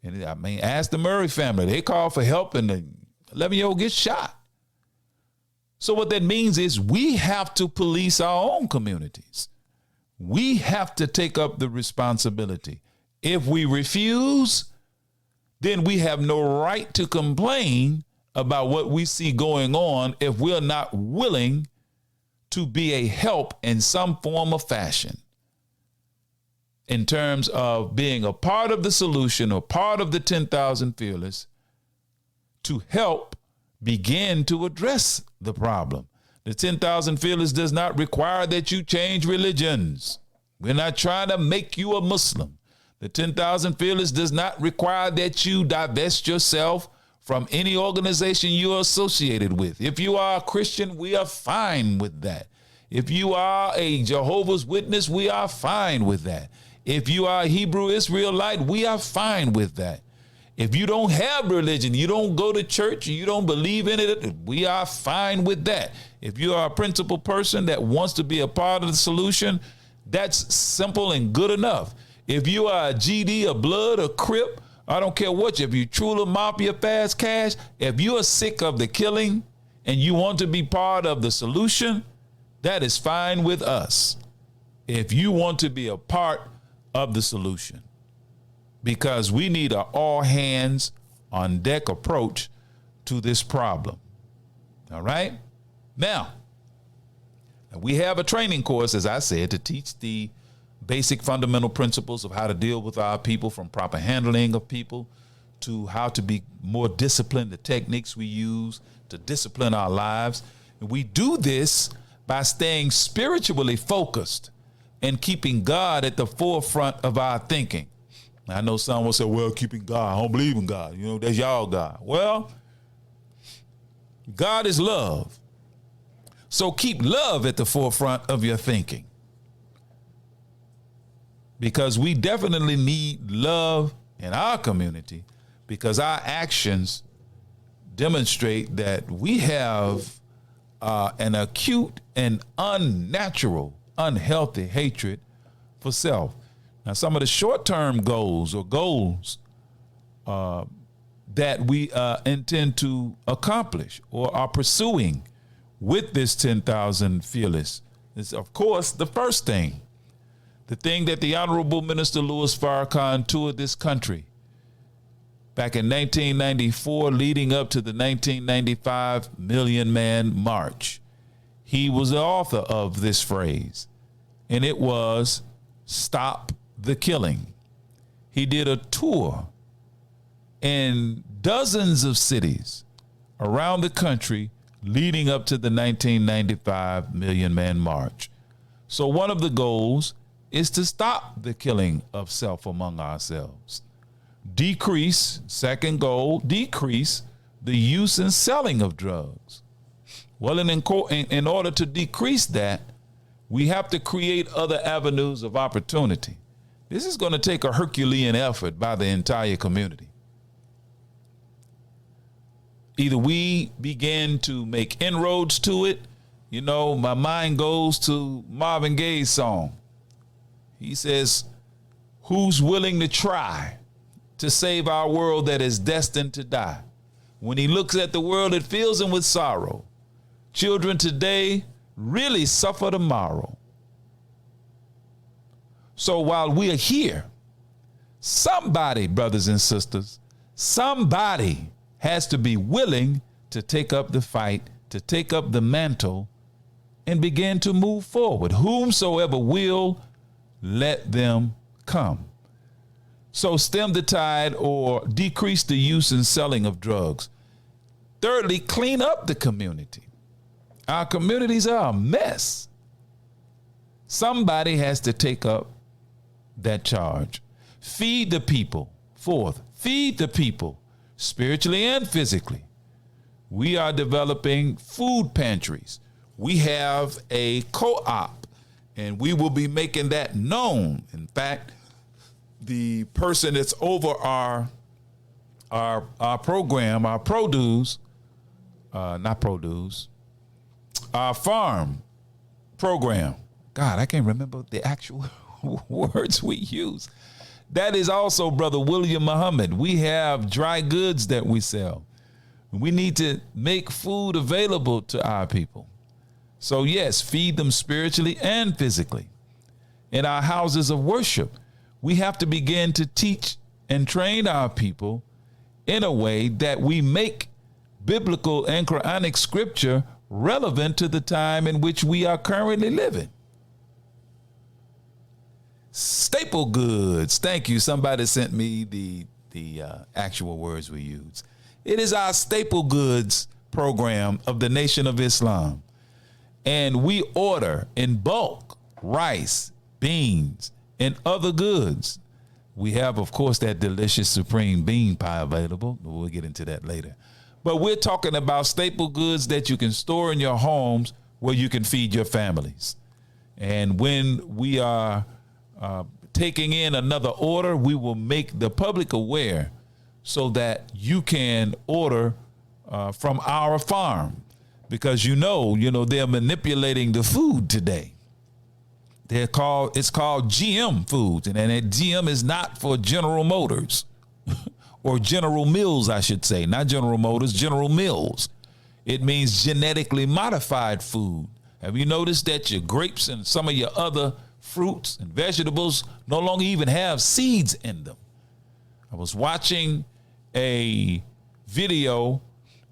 And ask the Murray family. They call for help and the 11-year-old gets shot. So what that means is we have to police our own communities. We have to take up the responsibility. If we refuse, then we have no right to complain about what we see going on if we're not willing to be a help in some form or fashion in terms of being a part of the solution or part of the 10,000 Fearless to help begin to address the problem. The 10,000 Fearless does not require that you change religions. We're not trying to make you a Muslim. The 10,000 Fearless does not require that you divest yourself from any organization you're associated with. If you are a Christian, we are fine with that. If you are a Jehovah's Witness, we are fine with that. If you are a Hebrew Israelite, we are fine with that. If you don't have religion, you don't go to church, you don't believe in it, we are fine with that. If you are a principled person that wants to be a part of the solution, that's simple and good enough. If you are a GD, a Blood, a Crip, I don't care what, if you truly Mafia, Fast Cash, if you are sick of the killing and you want to be part of the solution, that is fine with us. If you want to be a part of the solution, because we need an all hands on deck approach to this problem. All right. Now, we have a training course, as I said, to teach the basic fundamental principles of how to deal with our people, from proper handling of people to how to be more disciplined, the techniques we use to discipline our lives. And we do this by staying spiritually focused and keeping God at the forefront of our thinking. I know some will say, well, keeping God, I don't believe in God. That's y'all God. Well, God is love. So keep love at the forefront of your thinking. Because we definitely need love in our community, because our actions demonstrate that we have an acute and unnatural, unhealthy hatred for self. Now, some of the short-term goals that we intend to accomplish or are pursuing with this 10,000 Fearless is, of course, the first thing. The thing that the Honorable Minister Louis Farrakhan toured this country back in 1994, leading up to the 1995 Million Man March. He was the author of this phrase, and it was "Stop the Killing." He did a tour in dozens of cities around the country leading up to the 1995 Million Man March. So one of the goals is to stop the killing of self among ourselves. Second goal, decrease the use and selling of drugs. Well, in order to decrease that, we have to create other avenues of opportunity. This is going to take a Herculean effort by the entire community. Either we begin to make inroads to it. You know, my mind goes to Marvin Gaye's song. He says, "Who's willing to try to save our world that is destined to die?" When he looks at the world, it fills him with sorrow. Children today really suffer tomorrow. So while we are here, somebody, brothers and sisters, somebody has to be willing to take up the fight, to take up the mantle, and begin to move forward. Whomsoever will, let them come. So stem the tide or decrease the use and selling of drugs. Thirdly, clean up the community. Our communities are a mess. Somebody has to take up that charge. Feed the people. Fourth, feed the people spiritually and physically. We are developing food pantries. We have a co-op, and we will be making that known. In fact, the person that's over our program, our farm program. God, I can't remember the actual words we use. That is also Brother William Muhammad. We have dry goods that we sell. We need to make food available to our people. So yes, feed them spiritually and physically. In our houses of worship, we have to begin to teach and train our people in a way that we make biblical and Quranic scripture relevant to the time in which we are currently living. Staple goods. Thank you. Somebody sent me the actual words we use. It is our staple goods program of the Nation of Islam. And we order in bulk rice, beans, and other goods. We have, of course, that delicious supreme bean pie available. We'll get into that later. But we're talking about staple goods that you can store in your homes where you can feed your families. And when we are taking in another order, we will make the public aware so that you can order from our farm, because you know they're manipulating the food today. It's called GM foods, and GM is not for General Motors or General Mills, I should say, not General Motors, General Mills. It means genetically modified food. Have you noticed that your grapes and some of your other fruits and vegetables no longer even have seeds in them? I was watching a video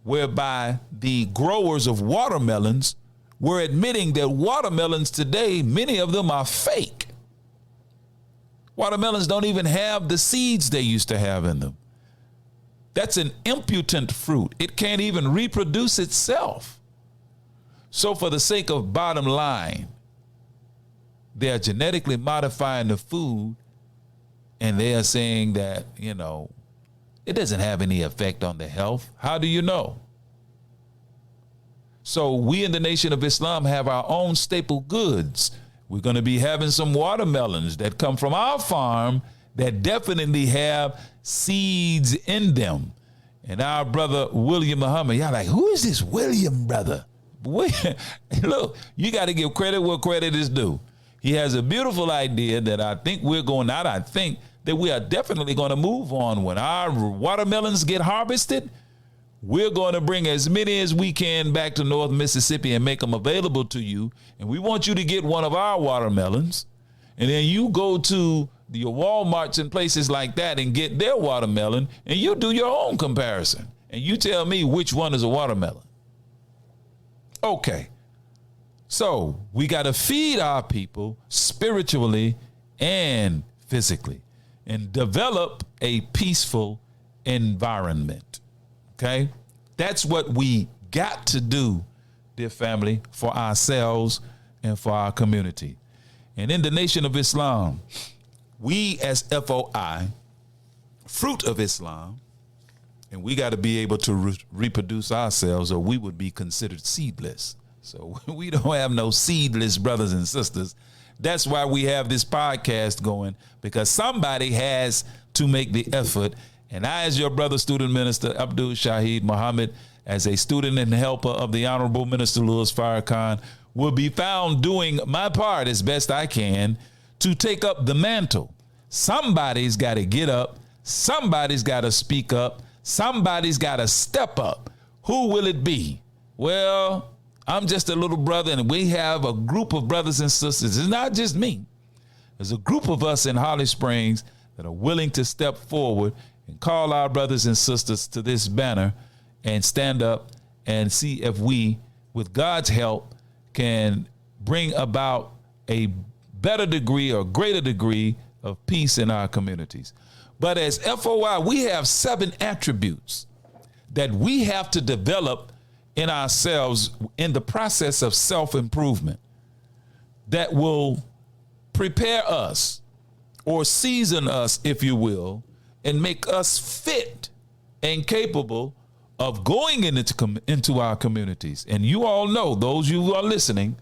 whereby the growers of watermelons were admitting that watermelons today, many of them are fake. Watermelons don't even have the seeds they used to have in them. That's an impudent fruit. It can't even reproduce itself. So for the sake of bottom line, they are genetically modifying the food, and they are saying that, it doesn't have any effect on the health. How do you know? So we in the Nation of Islam have our own staple goods. We're going to be having some watermelons that come from our farm that definitely have seeds in them. And our brother William Muhammad, y'all like, who is this William brother? Look, you got to give credit where credit is due. He has a beautiful idea that I think that we are definitely going to move on. When our watermelons get harvested, we're going to bring as many as we can back to North Mississippi and make them available to you. And we want you to get one of our watermelons. And then you go to your Walmarts and places like that and get their watermelon, and you do your own comparison. And you tell me which one is a watermelon. Okay. So we got to feed our people spiritually and physically and develop a peaceful environment. Okay? That's what we got to do, dear family, for ourselves and for our community. And in the Nation of Islam, we as FOI, Fruit of Islam, and we got to be able to reproduce ourselves or we would be considered seedless. So we don't have no seedless brothers and sisters. That's why we have this podcast going, because somebody has to make the effort. And I, as your brother, student minister Abdul Shaheed Muhammad, as a student and helper of the Honorable Minister Louis Farrakhan, will be found doing my part as best I can to take up the mantle. Somebody's got to get up. Somebody's got to speak up. Somebody's got to step up. Who will it be? Well, I'm just a little brother, and we have a group of brothers and sisters. It's not just me. There's a group of us in Holly Springs that are willing to step forward and call our brothers and sisters to this banner and stand up and see if we, with God's help, can bring about a better degree or greater degree of peace in our communities. But as FOI, we have 7 attributes that we have to develop in ourselves in the process of self-improvement that will prepare us or season us, if you will, and make us fit and capable of going into our communities. And you all know, those you who are listening,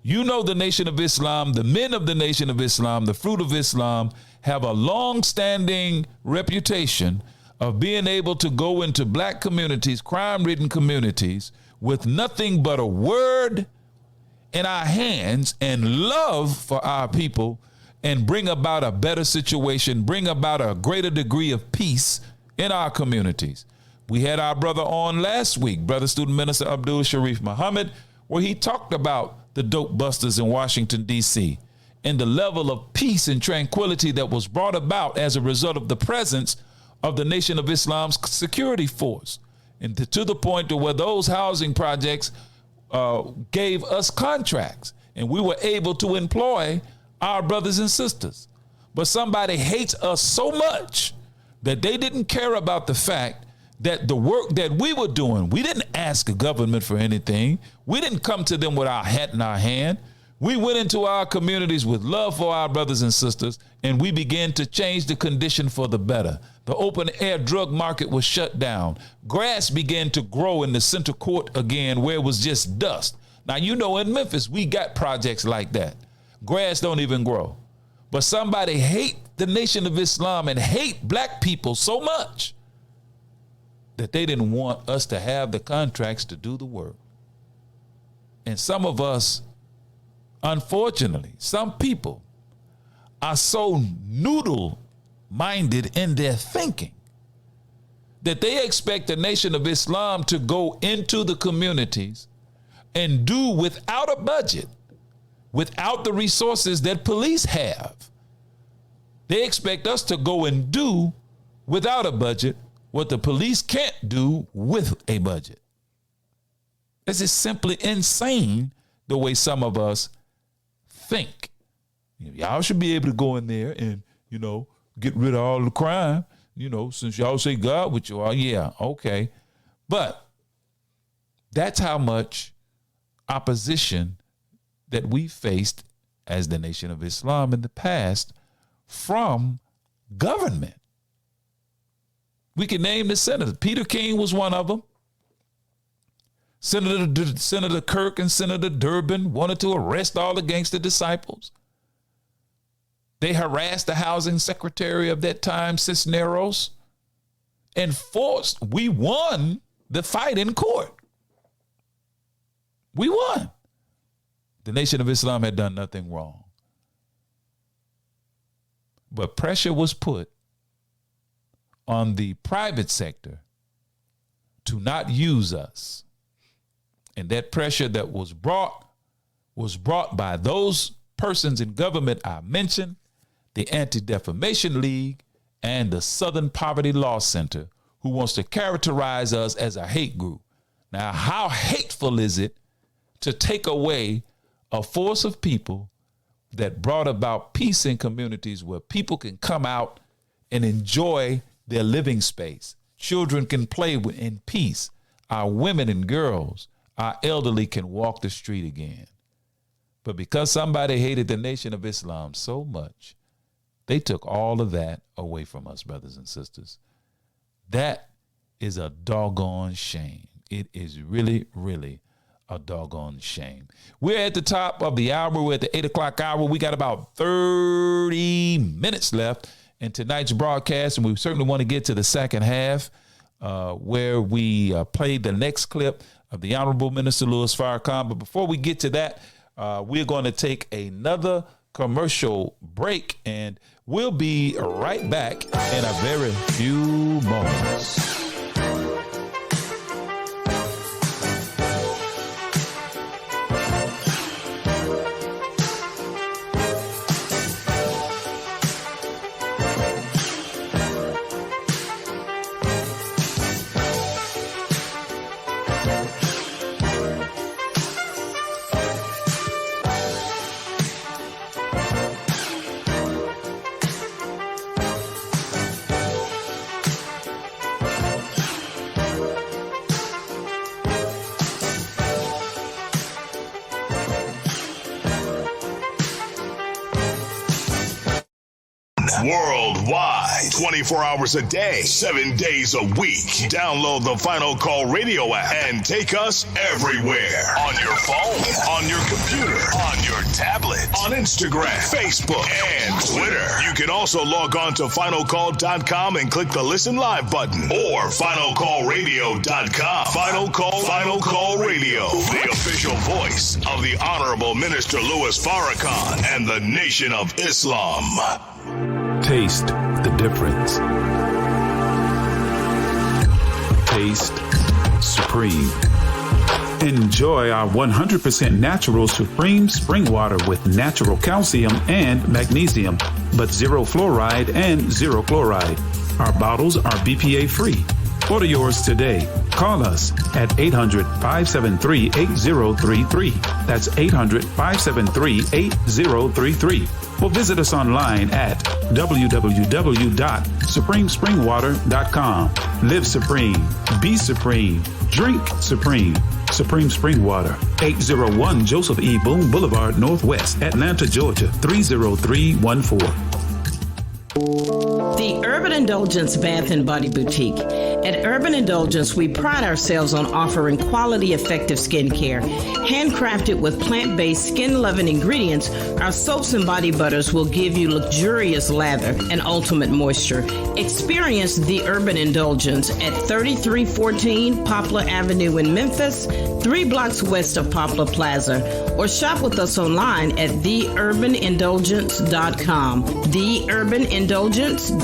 you know the Nation of Islam, the men of the Nation of Islam, the Fruit of Islam, have a long-standing reputation of being able to go into black communities, crime-ridden communities, with nothing but a word in our hands and love for our people, and bring about a better situation, bring about a greater degree of peace in our communities. We had our brother on last week, Brother Student Minister Abdul Sharif Muhammad, where he talked about the dope busters in Washington, D.C., and the level of peace and tranquility that was brought about as a result of the presence of the Nation of Islam's security force. And to the point to where those housing projects gave us contracts, and we were able to employ our brothers and sisters. But somebody hates us so much that they didn't care about the fact that the work that we were doing, we didn't ask the government for anything. We didn't come to them with our hat in our hand. We went into our communities with love for our brothers and sisters, and we began to change the condition for the better. The open air drug market was shut down. Grass began to grow in the center court again, where it was just dust. Now, you know, in Memphis, we got projects like that. Grass don't even grow. But somebody hate the Nation of Islam and hate black people so much that they didn't want us to have the contracts to do the work. And some of us, unfortunately, some people are so noodle-minded in their thinking that they expect the Nation of Islam to go into the communities and do without a budget, without the resources that police have. They expect us to go and do without a budget what the police can't do with a budget. This is simply insane the way some of us think. Y'all should be able to go in there and, you know, get rid of all the crime, you know, since y'all say God with you all. Yeah, okay. But that's how much opposition that we faced as the Nation of Islam in the past from government. We can name the senators. Peter King was one of them. Senator Kirk and Senator Durbin wanted to arrest all the gangster disciples. They harassed the housing secretary of that time, Cisneros, we won the fight in court. We won. The Nation of Islam had done nothing wrong. But pressure was put on the private sector to not use us. And that pressure that was brought by those persons in government I mentioned, the Anti-Defamation League and the Southern Poverty Law Center, who wants to characterize us as a hate group. Now, how hateful is it to take away a force of people that brought about peace in communities where people can come out and enjoy their living space? Children can play in peace. Our women and girls, our elderly can walk the street again. But because somebody hated the Nation of Islam so much, they took all of that away from us, brothers and sisters. That is a doggone shame. It is really, really a doggone shame. We're at the top of the hour. We're at the 8 o'clock hour. We got about 30 minutes left in tonight's broadcast, and we certainly want to get to the second half where we played the next clip of the Honorable Minister Louis Farrakhan. But before we get to that, we're going to take another commercial break, and we'll be right back in a very few moments. Worldwide, 24 hours a day, 7 days a week. Download the Final Call Radio app and take us everywhere. On your phone, on your computer, on your tablet, on Instagram, Facebook, and Twitter. You can also log on to finalcall.com and click the Listen Live button or finalcallradio.com. Final Call Radio, the official voice of the Honorable Minister Louis Farrakhan and the Nation of Islam. Taste the difference. Taste Supreme. Enjoy our 100% natural Supreme spring water with natural calcium and magnesium, but zero fluoride and zero chloride. Our bottles are BPA free. Order yours today. Call us at 800-573-8033. That's 800-573-8033. Or visit us online at www.supremespringwater.com. Live supreme. Be supreme. Drink supreme. Supreme Spring Water. 801 Joseph E. Boone Boulevard, Northwest, Atlanta, Georgia, 30314. The Urban Indulgence Bath and Body Boutique. At Urban Indulgence, we pride ourselves on offering quality, effective skincare. Handcrafted with plant-based, skin-loving ingredients, our soaps and body butters will give you luxurious lather and ultimate moisture. Experience the Urban Indulgence at 3314 Poplar Avenue in Memphis, 3 blocks west of Poplar Plaza, or shop with us online at theurbanindulgence.com. theurbanindulgence.com.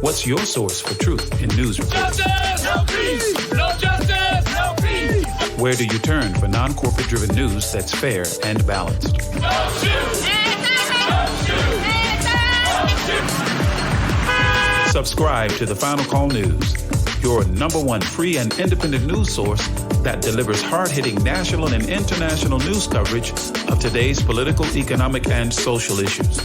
What's your source for truth in news reports? Justice, no peace. No justice, no peace. Where do you turn for non-corporate driven news that's fair and balanced? Don't shoot. Don't shoot. Don't shoot. Subscribe to the Final Call News, your #1 free and independent news source that delivers hard-hitting national and international news coverage of today's political, economic, and social issues.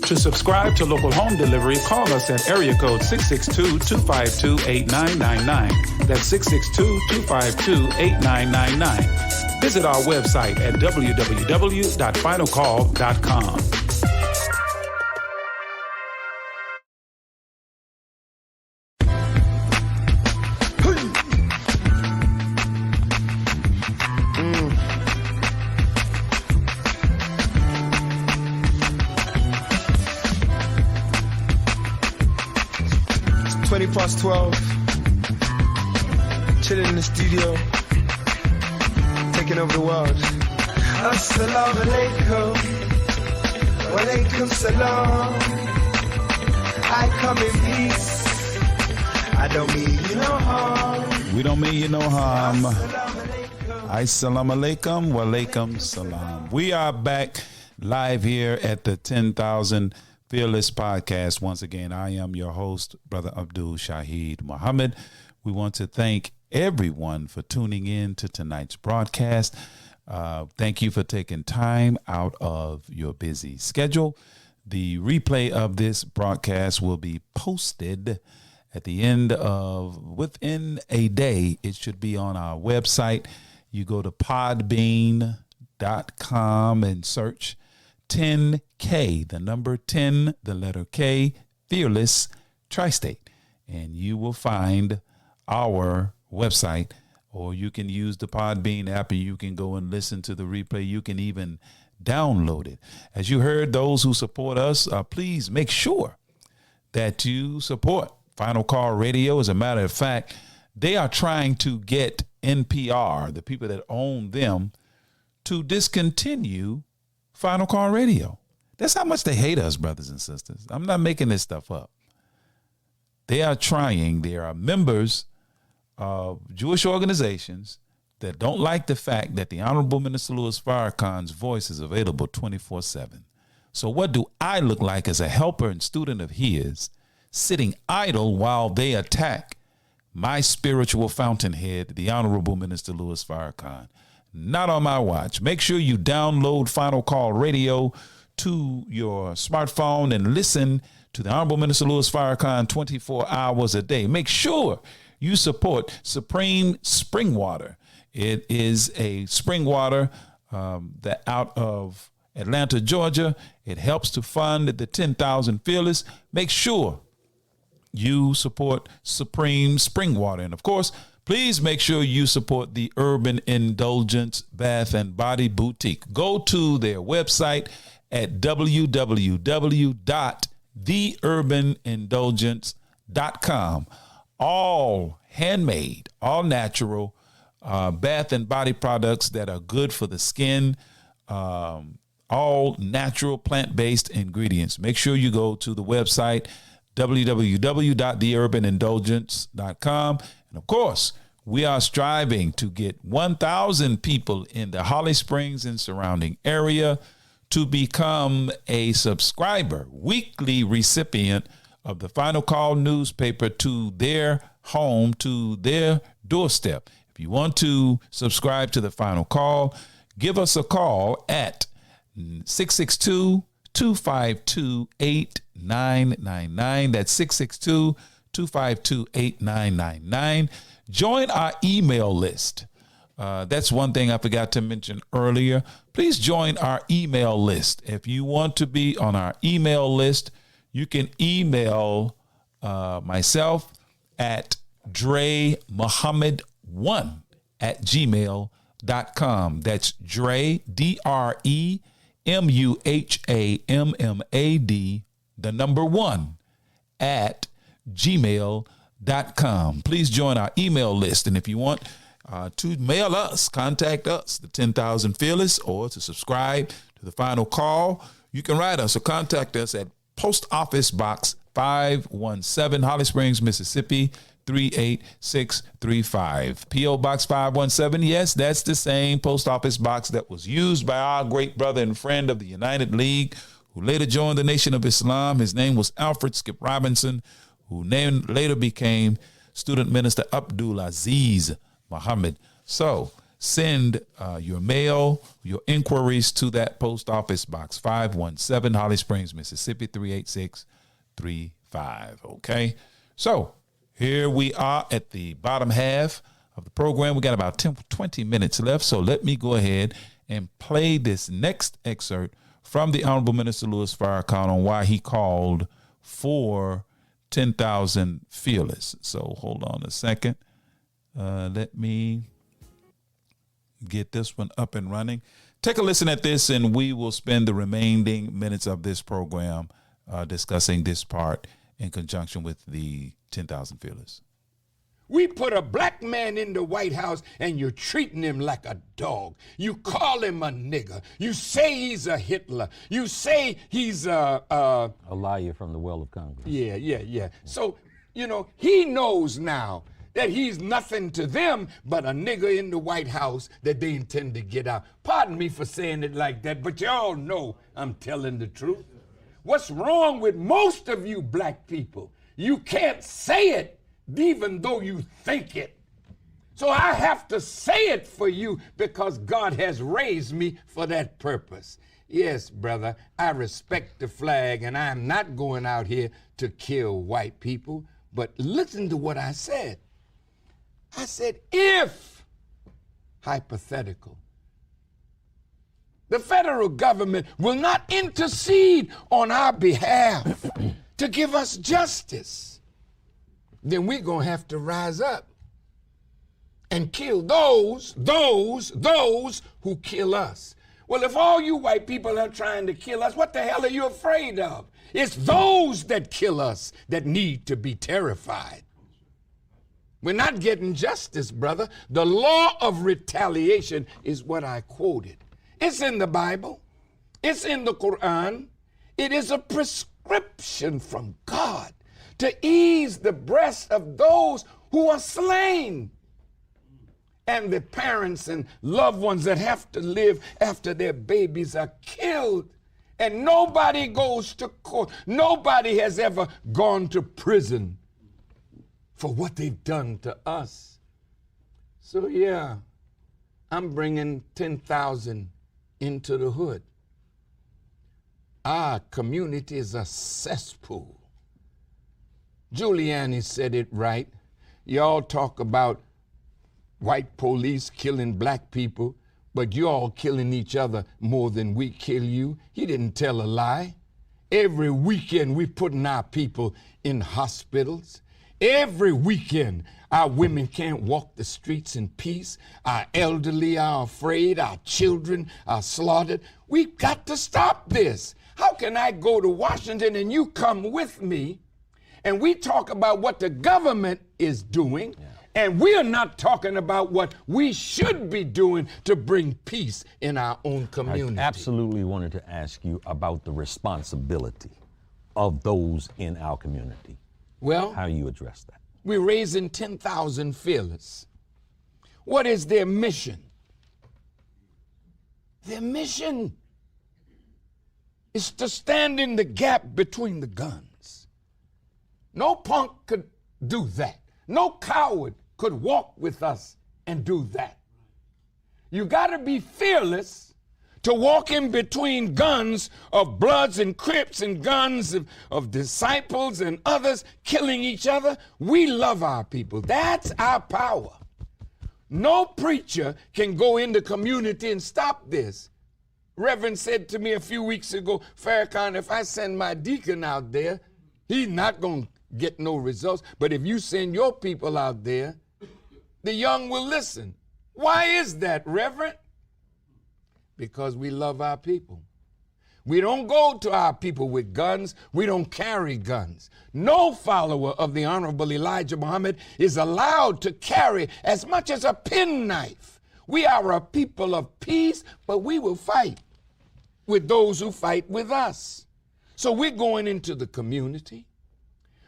To subscribe to local home delivery, call us at area code 662-252-8999. That's 662-252-8999. Visit our website at www.finalcall.com. 12. Chilling in the studio. Taking over the world. Assalamu alaikum. Wa alaikum salam. I come in peace. I don't mean you no harm. We don't mean you no harm. Assalamu alaikum wa alaikum salam. We are back live here at the 10,000 Fearless Podcast. Once again, I am your host, Brother Abdul Shaheed Muhammad. We want to thank everyone for tuning in to tonight's broadcast. Thank you for taking time out of your busy schedule. The replay of this broadcast will be posted at the end of, within a day. It should be on our website. You go to podbean.com and search 10K, the number 10, the letter K, Fearless Tri-State. And you will find our website, or you can use the Podbean app and you can go and listen to the replay. You can even download it. As you heard, those who support us, please make sure that you support Final Call Radio. As a matter of fact, they are trying to get NPR, the people that own them, to discontinue Final Call Radio. That's how much they hate us, brothers and sisters. I'm not making this stuff up. They are trying. There are members of Jewish organizations that don't like the fact that the Honorable Minister Louis Farrakhan's voice is available 24/7. So what do I look like as a helper and student of his, sitting idle while they attack my spiritual fountainhead, the Honorable Minister Louis Farrakhan? Not on my watch. Make sure you download Final Call Radio to your smartphone and listen to the Honorable Minister Louis Farrakhan 24 hours a day. Make sure you support Supreme Spring Water. It is a spring water that out of Atlanta, Georgia. It helps to fund the 10,000 Fearless. Make sure you support Supreme Spring Water. And of course, please make sure you support the Urban Indulgence Bath and Body Boutique. Go to their website at www.theurbanindulgence.com. All handmade, all natural bath and body products that are good for the skin, all natural plant-based ingredients. Make sure you go to the website www.theurbanindulgence.com. And of course, we are striving to get 1,000 people in the Holly Springs and surrounding area to become a subscriber, weekly recipient of the Final Call newspaper to their home, to their doorstep. If you want to subscribe to the Final Call, give us a call at 662-252-8999. That's 662-252-8999. Join our email list. That's one thing I forgot to mention earlier. Please join our email list. If you want to be on our email list, you can email myself at dremuhammad1@gmail.com. That's Dre, DREMUHAMMAD, the number 1 at gmail.com. Please join our email list. And if you want to mail us, contact us, the 10,000 Fearless, or to subscribe to the Final Call, you can write us or contact us at Post Office Box 517, Holly Springs, Mississippi 38635. P.O. Box 517. Yes, that's the same post office box that was used by our great brother and friend of the United League, who later joined the Nation of Islam. His name was Alfred Skip Robinson, who later became Student Minister Abdul Aziz Muhammad. So send your mail, your inquiries to that post office box 517, Holly Springs, Mississippi 38635. Okay, so here we are at the bottom half of the program. We got about 20 minutes left, so let me go ahead and play this next excerpt from the Honorable Minister Louis Farrakhan on why he called for 10,000 Fearless. So hold on a second. Let me get this one up and running. Take a listen at this, and we will spend the remaining minutes of this program discussing this part in conjunction with the 10,000 Fearless. We put a black man in the White House and you're treating him like a dog. You call him a nigger. You say he's a Hitler. You say he's a liar from the well of Congress. Yeah. So, you know, he knows now that he's nothing to them but a nigger in the White House that they intend to get out. Pardon me for saying it like that, but y'all know I'm telling the truth. What's wrong with most of you black people? You can't say it even though you think it. So I have to say it for you because God has raised me for that purpose. Yes, brother, I respect the flag and I'm not going out here to kill white people, but listen to what I said. I said, if, hypothetical, the federal government will not intercede on our behalf to give us justice, then we're going to have to rise up and kill those who kill us. Well, if all you white people are trying to kill us, what the hell are you afraid of? It's those that kill us that need to be terrified. We're not getting justice, brother. The law of retaliation is what I quoted. It's in the Bible. It's in the Quran. It is a prescription from God to ease the breast of those who are slain and the parents and loved ones that have to live after their babies are killed. And nobody goes to court. Nobody has ever gone to prison for what they've done to us. So yeah, I'm bringing 10,000 into the hood. Our community is a cesspool. Giuliani said it right. Y'all talk about white police killing black people, but you all killing each other more than we kill you. He didn't tell a lie. Every weekend we putting our people in hospitals. Every weekend our women can't walk the streets in peace. Our elderly are afraid. Our children are slaughtered. We've got to stop this. How can I go to Washington and you come with me and we talk about what the government is doing, and we are not talking about what we should be doing to bring peace in our own community? I absolutely wanted to ask you about the responsibility of those in our community. Well, how do you address that? We're raising 10,000 fearless. What is their mission? Their mission is to stand in the gap between the guns. No punk could do that. No coward could walk with us and do that. You got to be fearless to walk in between guns of Bloods and Crips and guns of disciples and others killing each other. We love our people. That's our power. No preacher can go in the community and stop this. Reverend said to me a few weeks ago, Farrakhan, if I send my deacon out there, he's not going to get no results. But if you send your people out there, the young will listen. Why is that, Reverend? Because we love our people. We don't go to our people with guns. We don't carry guns. No follower of the Honorable Elijah Muhammad is allowed to carry as much as a penknife. We are a people of peace, but we will fight with those who fight with us. So we're going into the community.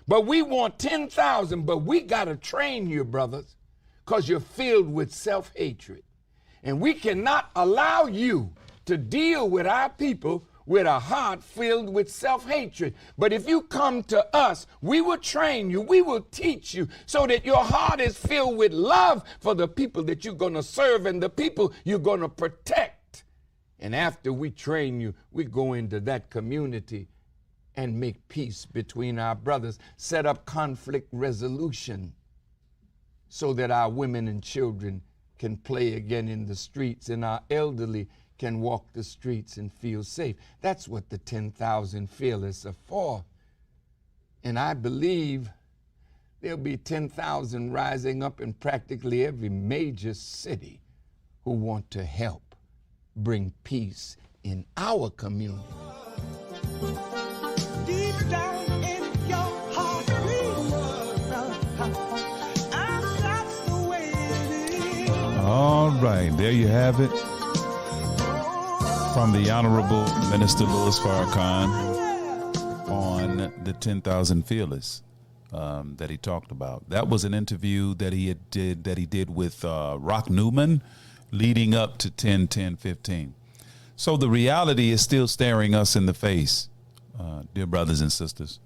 But we want 10,000, but we got to train you, brothers, because you're filled with self-hatred. And we cannot allow you to deal with our people with a heart filled with self-hatred. But if you come to us, we will train you, we will teach you so that your heart is filled with love for the people that you're going to serve and the people you're going to protect. And after we train you, we go into that community and make peace between our brothers, set up conflict resolution so that our women and children can play again in the streets and our elderly can walk the streets and feel safe. That's what the 10,000 fearless are for. And I believe there'll be 10,000 rising up in practically every major city who want to help bring peace in our community. Deep down in your heart. right, there you have it. From the Honorable Minister Louis Farrakhan on the 10,000 Fearless that he talked about. That was an interview that he did with Rock Newman leading up to 10/10/15. So the reality is still staring us in the face, dear brothers and sisters,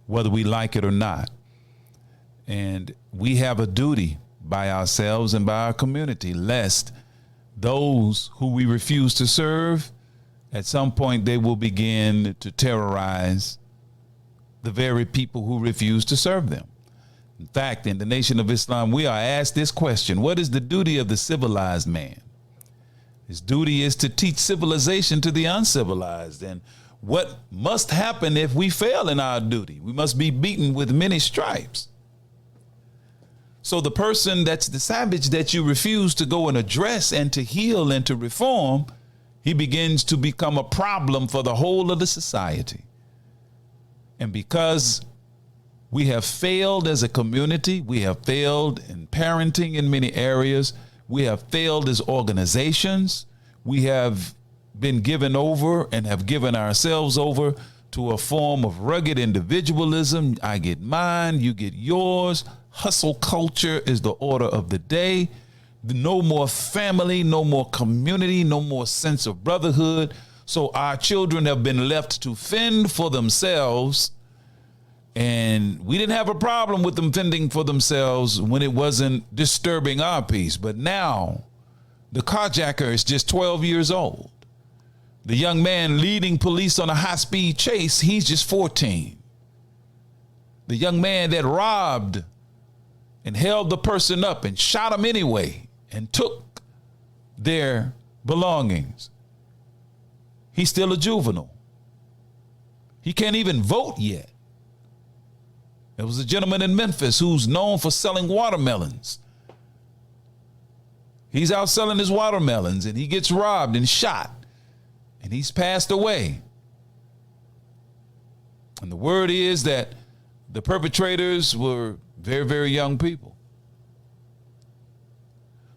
whether we like it or not. And we have a duty by ourselves and by our community, lest those who we refuse to serve, at some point they will begin to terrorize the very people who refuse to serve them. In fact, in the Nation of Islam, we are asked this question: what is the duty of the civilized man? His duty is to teach civilization to the uncivilized. And what must happen if we fail in our duty? We must be beaten with many stripes. So the person that's the savage that you refuse to go and address and to heal and to reform, he begins to become a problem for the whole of the society. And because we have failed as a community, we have failed in parenting in many areas, we have failed as organizations, we have been given over and have given ourselves over to a form of rugged individualism. I get mine, you get yours. Hustle culture is the order of the day. No more family, no more community, no more sense of brotherhood. So our children have been left to fend for themselves. And we didn't have a problem with them fending for themselves when it wasn't disturbing our peace. But now the carjacker is just 12 years old. The young man leading police on a high-speed chase, he's just 14. The young man that robbed and held the person up and shot him anyway and took their belongings, he's still a juvenile. He can't even vote yet. There was a gentleman in Memphis who's known for selling watermelons. He's out selling his watermelons and he gets robbed and shot and he's passed away. And the word is that the perpetrators were very, very young people.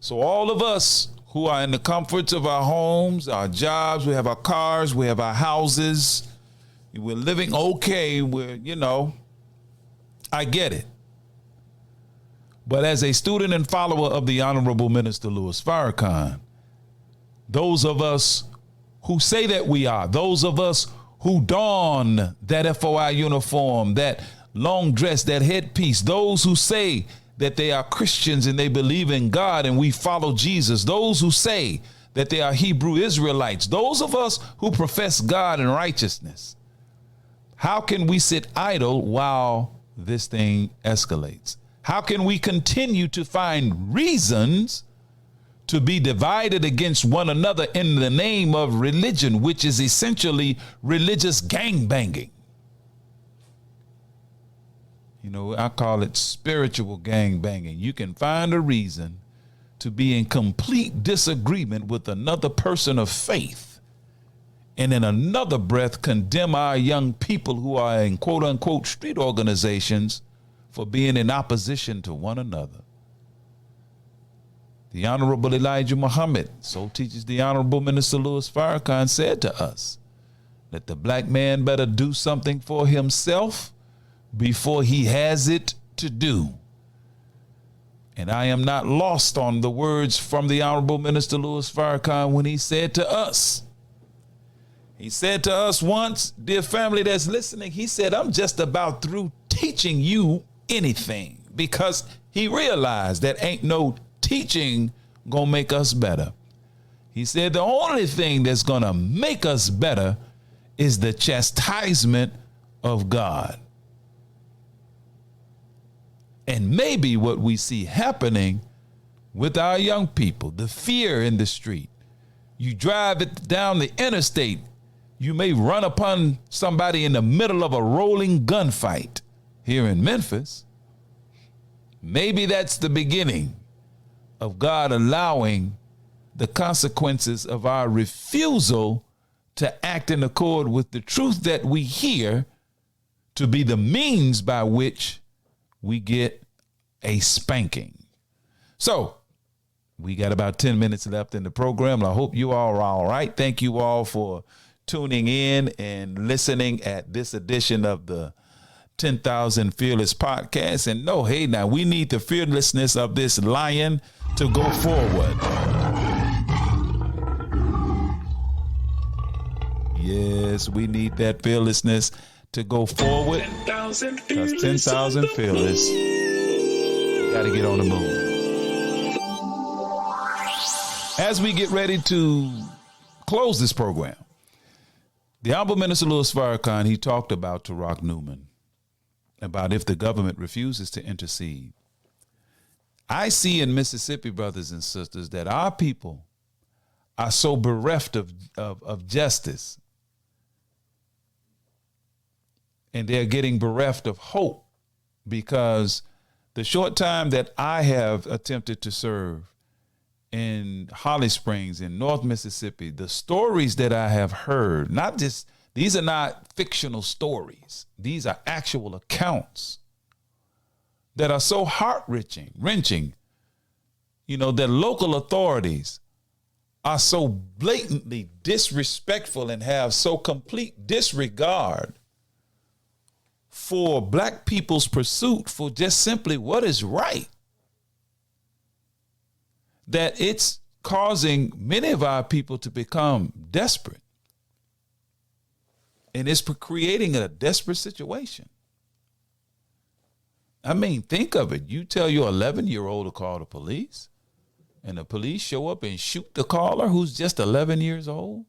So all of us who are in the comforts of our homes, our jobs, we have our cars, we have our houses, we're living okay, I get it. But as a student and follower of the Honorable Minister Louis Farrakhan, those of us who say that we are, those of us who don that FOI uniform, that long dress, that headpiece, those who say that they are Christians and they believe in God and we follow Jesus, those who say that they are Hebrew Israelites, those of us who profess God and righteousness, how can we sit idle while this thing escalates? How can we continue to find reasons to be divided against one another in the name of religion, which is essentially religious gangbanging? I call it spiritual gangbanging. You can find a reason to be in complete disagreement with another person of faith and in another breath condemn our young people who are in quote unquote street organizations for being in opposition to one another. The Honorable Elijah Muhammad, so teaches the Honorable Minister Louis Farrakhan, said to us that the black man better do something for himself before he has it to do. And I am not lost on the words from the Honorable Minister Louis Farrakhan when he said to us once, dear family that's listening, he said, I'm just about through teaching you anything, because he realized that ain't no teaching gonna make us better. He said the only thing that's gonna make us better is the chastisement of God. And maybe what we see happening with our young people, the fear in the street. You drive it down the interstate, you may run upon somebody in the middle of a rolling gunfight here in Memphis. Maybe that's the beginning of God allowing the consequences of our refusal to act in accord with the truth that we hear to be the means by which we get a spanking. So We got about 10 minutes left in the program. I hope you all are all right. Thank you all for tuning in and listening at this edition of the 10,000 Fearless podcast. And no, hey, now we need the fearlessness of this lion to go forward. Yes, we need that fearlessness to go forward. 10,000 Because 10,000 Fearless, got to get on the move. As we get ready to close this program, the Honorable Minister Louis Farrakhan, he talked about Tarak Newman, about if the government refuses to intercede. I see in Mississippi, brothers and sisters, that our people are so bereft of justice, and they're getting bereft of hope, because the short time that I have attempted to serve in Holly Springs in North Mississippi, the stories that I have heard, these are not fictional stories. These are actual accounts that are so heart-wrenching, that local authorities are so blatantly disrespectful and have so complete disregard for black people's pursuit for just simply what is right, that it's causing many of our people to become desperate. And it's creating a desperate situation. I mean, think of it. You tell your 11-year-old to call the police, and the police show up and shoot the caller who's just 11 years old.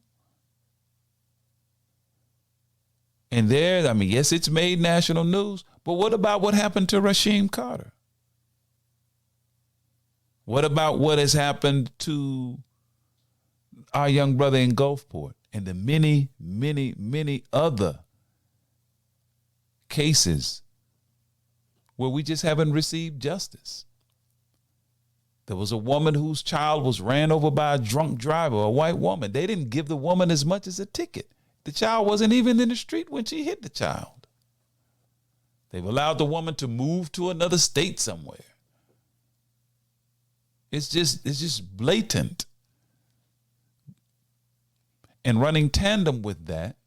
And yes, it's made national news, but what about what happened to Rasheem Carter? What about what has happened to our young brother in Gulfport and the many, many, many other cases where we just haven't received justice? There was a woman whose child was ran over by a drunk driver, a white woman. They didn't give the woman as much as a ticket. The child wasn't even in the street when she hit the child. They've allowed the woman to move to another state somewhere. It's just blatant. And running tandem with that,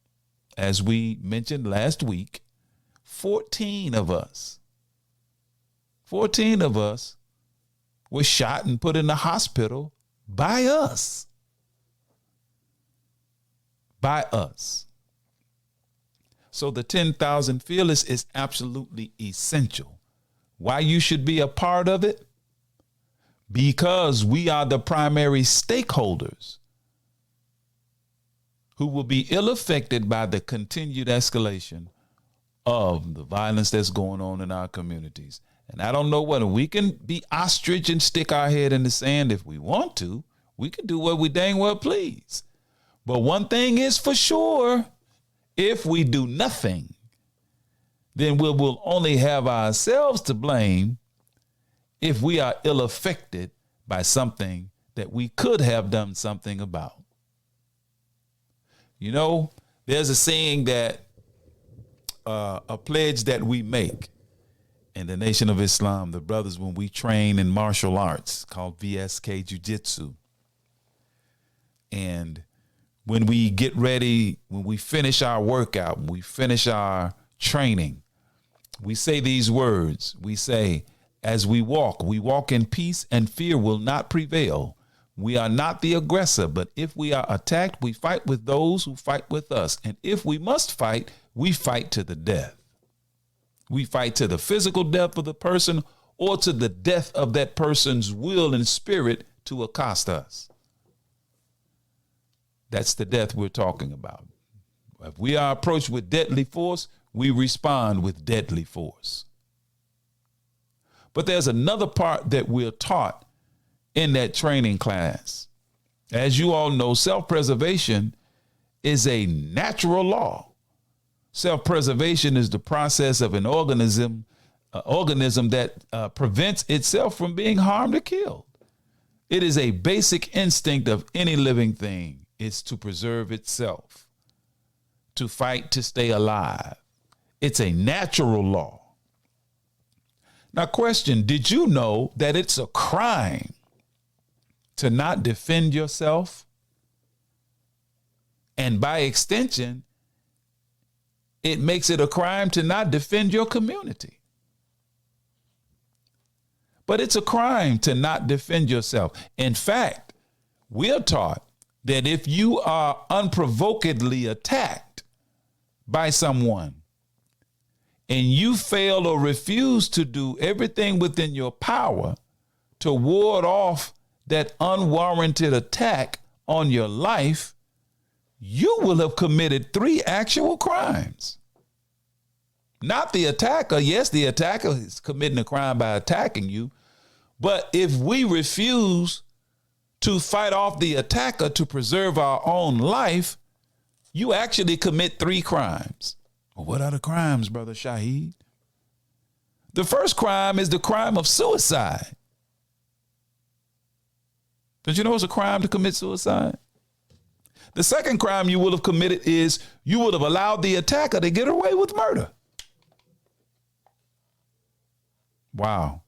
as we mentioned last week, 14 of us were shot and put in the hospital by us. By us. So the 10,000 Fearless is absolutely essential. Why you should be a part of it? Because we are the primary stakeholders who will be ill affected by the continued escalation of the violence that's going on in our communities. And I don't know whether we can be ostrich and stick our head in the sand if we want to. We can do what we dang well please. But one thing is for sure, if we do nothing, then we will only have ourselves to blame if we are ill affected by something that we could have done something about. There's a saying that a pledge that we make in the Nation of Islam, the brothers, when we train in martial arts called VSK Jiu-Jitsu. And when we get ready, when we finish our workout, when we finish our training, we say these words. We say, as we walk in peace, and fear will not prevail. We are not the aggressor, but if we are attacked, we fight with those who fight with us. And if we must fight, we fight to the death. We fight to the physical death of the person or to the death of that person's will and spirit to accost us. That's the death we're talking about. If we are approached with deadly force, we respond with deadly force. But there's another part that we're taught in that training class. As you all know, self-preservation is a natural law. Self-preservation is the process of an organism that prevents itself from being harmed or killed. It is a basic instinct of any living thing. It's to preserve itself, to fight to stay alive. It's a natural law. Now, question, did you know that it's a crime to not defend yourself. And by extension, it makes it a crime to not defend your community. But it's a crime to not defend yourself. In fact, we're taught that if you are unprovokedly attacked by someone and you fail or refuse to do everything within your power to ward off that unwarranted attack on your life, you will have committed 3 actual crimes. Not the attacker. Yes, the attacker is committing a crime by attacking you. But if we refuse to fight off the attacker to preserve our own life, you actually commit 3 crimes. Well, what are the crimes, Brother Shaheed? The first crime is the crime of suicide. Did you know it's a crime to commit suicide? The second crime you will have committed is you would have allowed the attacker to get away with murder. Wow.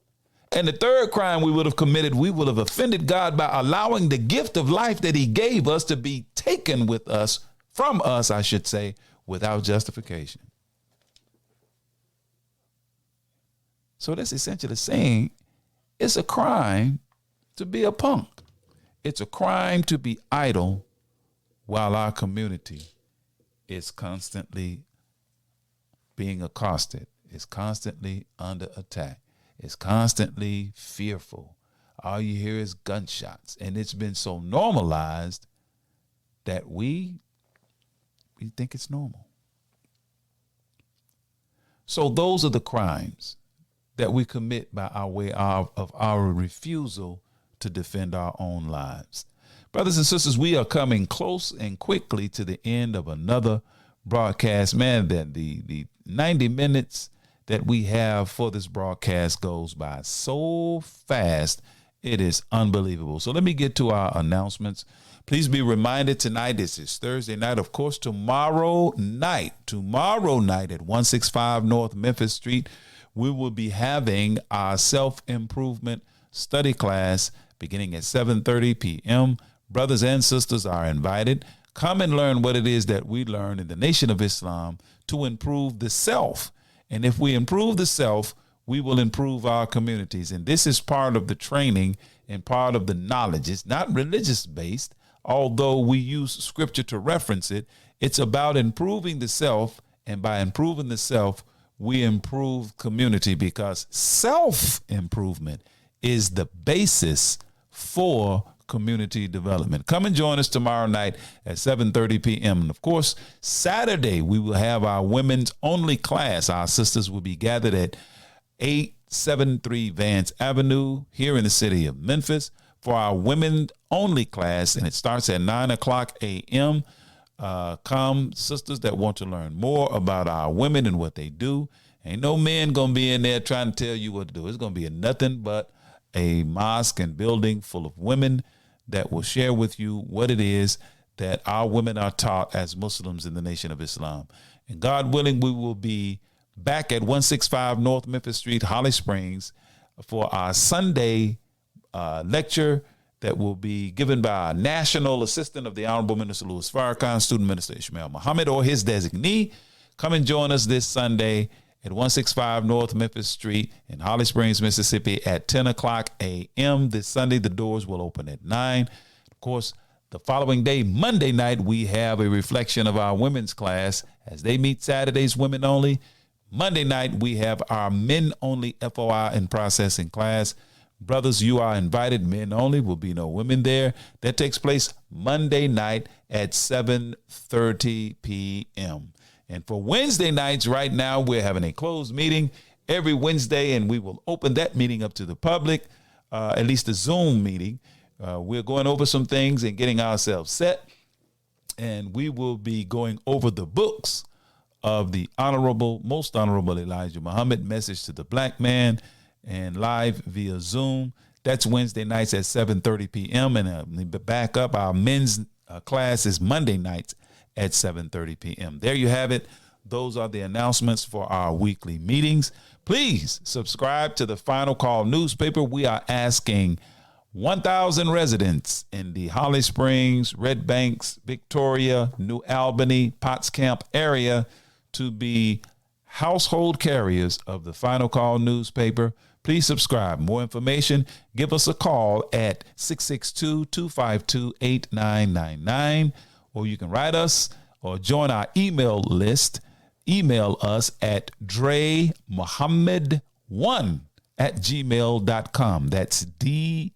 And the third crime we would have committed, we would have offended God by allowing the gift of life that he gave us to be taken with us, from us, I should say, without justification. So that's essentially saying it's a crime to be a punk. It's a crime to be idle while our community is constantly being accosted, is constantly under attack, is constantly fearful. All you hear is gunshots. And it's been so normalized that we think it's normal. So those are the crimes that we commit by our way of our refusal to defend our own lives. Brothers and sisters, we are coming close and quickly to the end of another broadcast. Man, that the 90 minutes that we have for this broadcast goes by so fast. It is unbelievable. So let me get to our announcements. Please be reminded tonight, this is Thursday night. Of course, tomorrow night at 165 North Memphis Street, we will be having our self-improvement study class beginning at 7:30 p.m. Brothers and sisters are invited. Come and learn what it is that we learn in the Nation of Islam to improve the self. And if we improve the self, we will improve our communities. And this is part of the training and part of the knowledge. It's not religious based, although we use scripture to reference it. It's about improving the self. And by improving the self, we improve community, because self-improvement is the basis for community development. Come and join us tomorrow night at 7:30 p.m. And of course, Saturday, we will have our women's only class. Our sisters will be gathered at 873 Vance Avenue here in the city of Memphis for our women only class. And it starts at 9:00 a.m. Come, sisters that want to learn more about our women and what they do. Ain't no men going to be in there trying to tell you what to do. It's going to be nothing but a mosque and building full of women that will share with you what it is that our women are taught as Muslims in the Nation of Islam. And God willing, we will be back at 165 North Memphis Street, Holly Springs, for our Sunday lecture that will be given by our National Assistant of the Honorable Minister Louis Farrakhan, Student Minister Ishmael Muhammad, or his designee. Come and join us this Sunday at 165 North Memphis Street in Holly Springs, Mississippi at 10:00 a.m. This Sunday, the doors will open at 9. Of course, the following day, Monday night, we have a reflection of our women's class as they meet Saturdays, women only. Monday night, we have our men only FOI and processing class. Brothers, you are invited. Men only, will be no women there. That takes place Monday night at 7:30 p.m. And for Wednesday nights, right now, we're having a closed meeting every Wednesday, and we will open that meeting up to the public, at least a Zoom meeting. We're going over some things and getting ourselves set, and we will be going over the books of the most honorable Elijah Muhammad, Message to the Black Man, and live via Zoom. That's Wednesday nights at 7:30 p.m. And back up, our men's class is Monday nights at 7:30 p.m. There you have it. Those are the announcements for our weekly meetings. Please subscribe to the Final Call newspaper. We are asking 1,000 residents in the Holly Springs, Red Banks, Victoria, New Albany, Potts Camp area to be household carriers of the Final Call newspaper. Please subscribe. More information, give us a call at 662-252-8999, or you can write us or join our email list. Email us at dremuhammad1@gmail.com. That's DREMUHAMMAD,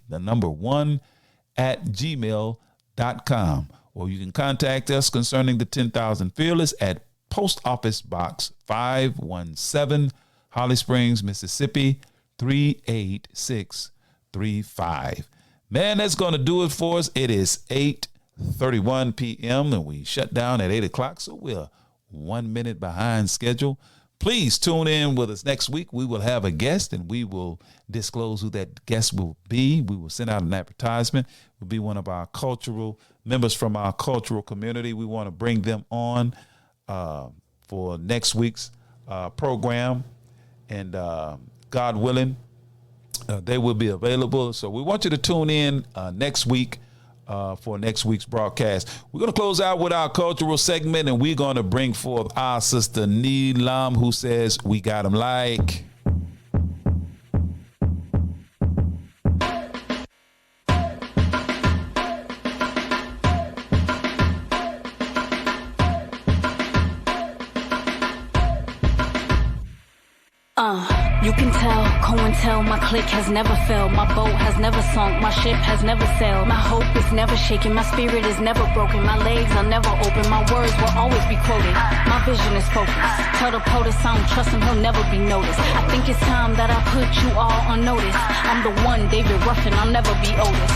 the number 1@gmail.com. Or you can contact us concerning the 10,000 Fearless at Post Office Box 517, Holly Springs, Mississippi 38635. Man, that's going to do it for us. It is 8:31 p.m. and we shut down at 8 o'clock, so we're 1 minute behind schedule. Please tune in with us next week. We will have a guest, and we will disclose who that guest will be. We will send out an advertisement. It will be one of our cultural members from our cultural community. We want to bring them on for next week's program, and God willing, they will be available. So we want you to tune in next week for next week's broadcast. We're going to close out with our cultural segment, and we're going to bring forth our sister Neelam, who says, "We got 'em like." You can tell, COINTEL, my clique has never failed. My boat has never sunk, my ship has never sailed. My hope is never shaken, my spirit is never broken. My legs are never open, my words will always be quoted. My vision is focused. Tell the POTUS I don't trust him, he'll never be noticed. I think it's time that I put you all on notice. I'm the one, David Ruffin, I'll never be Otis.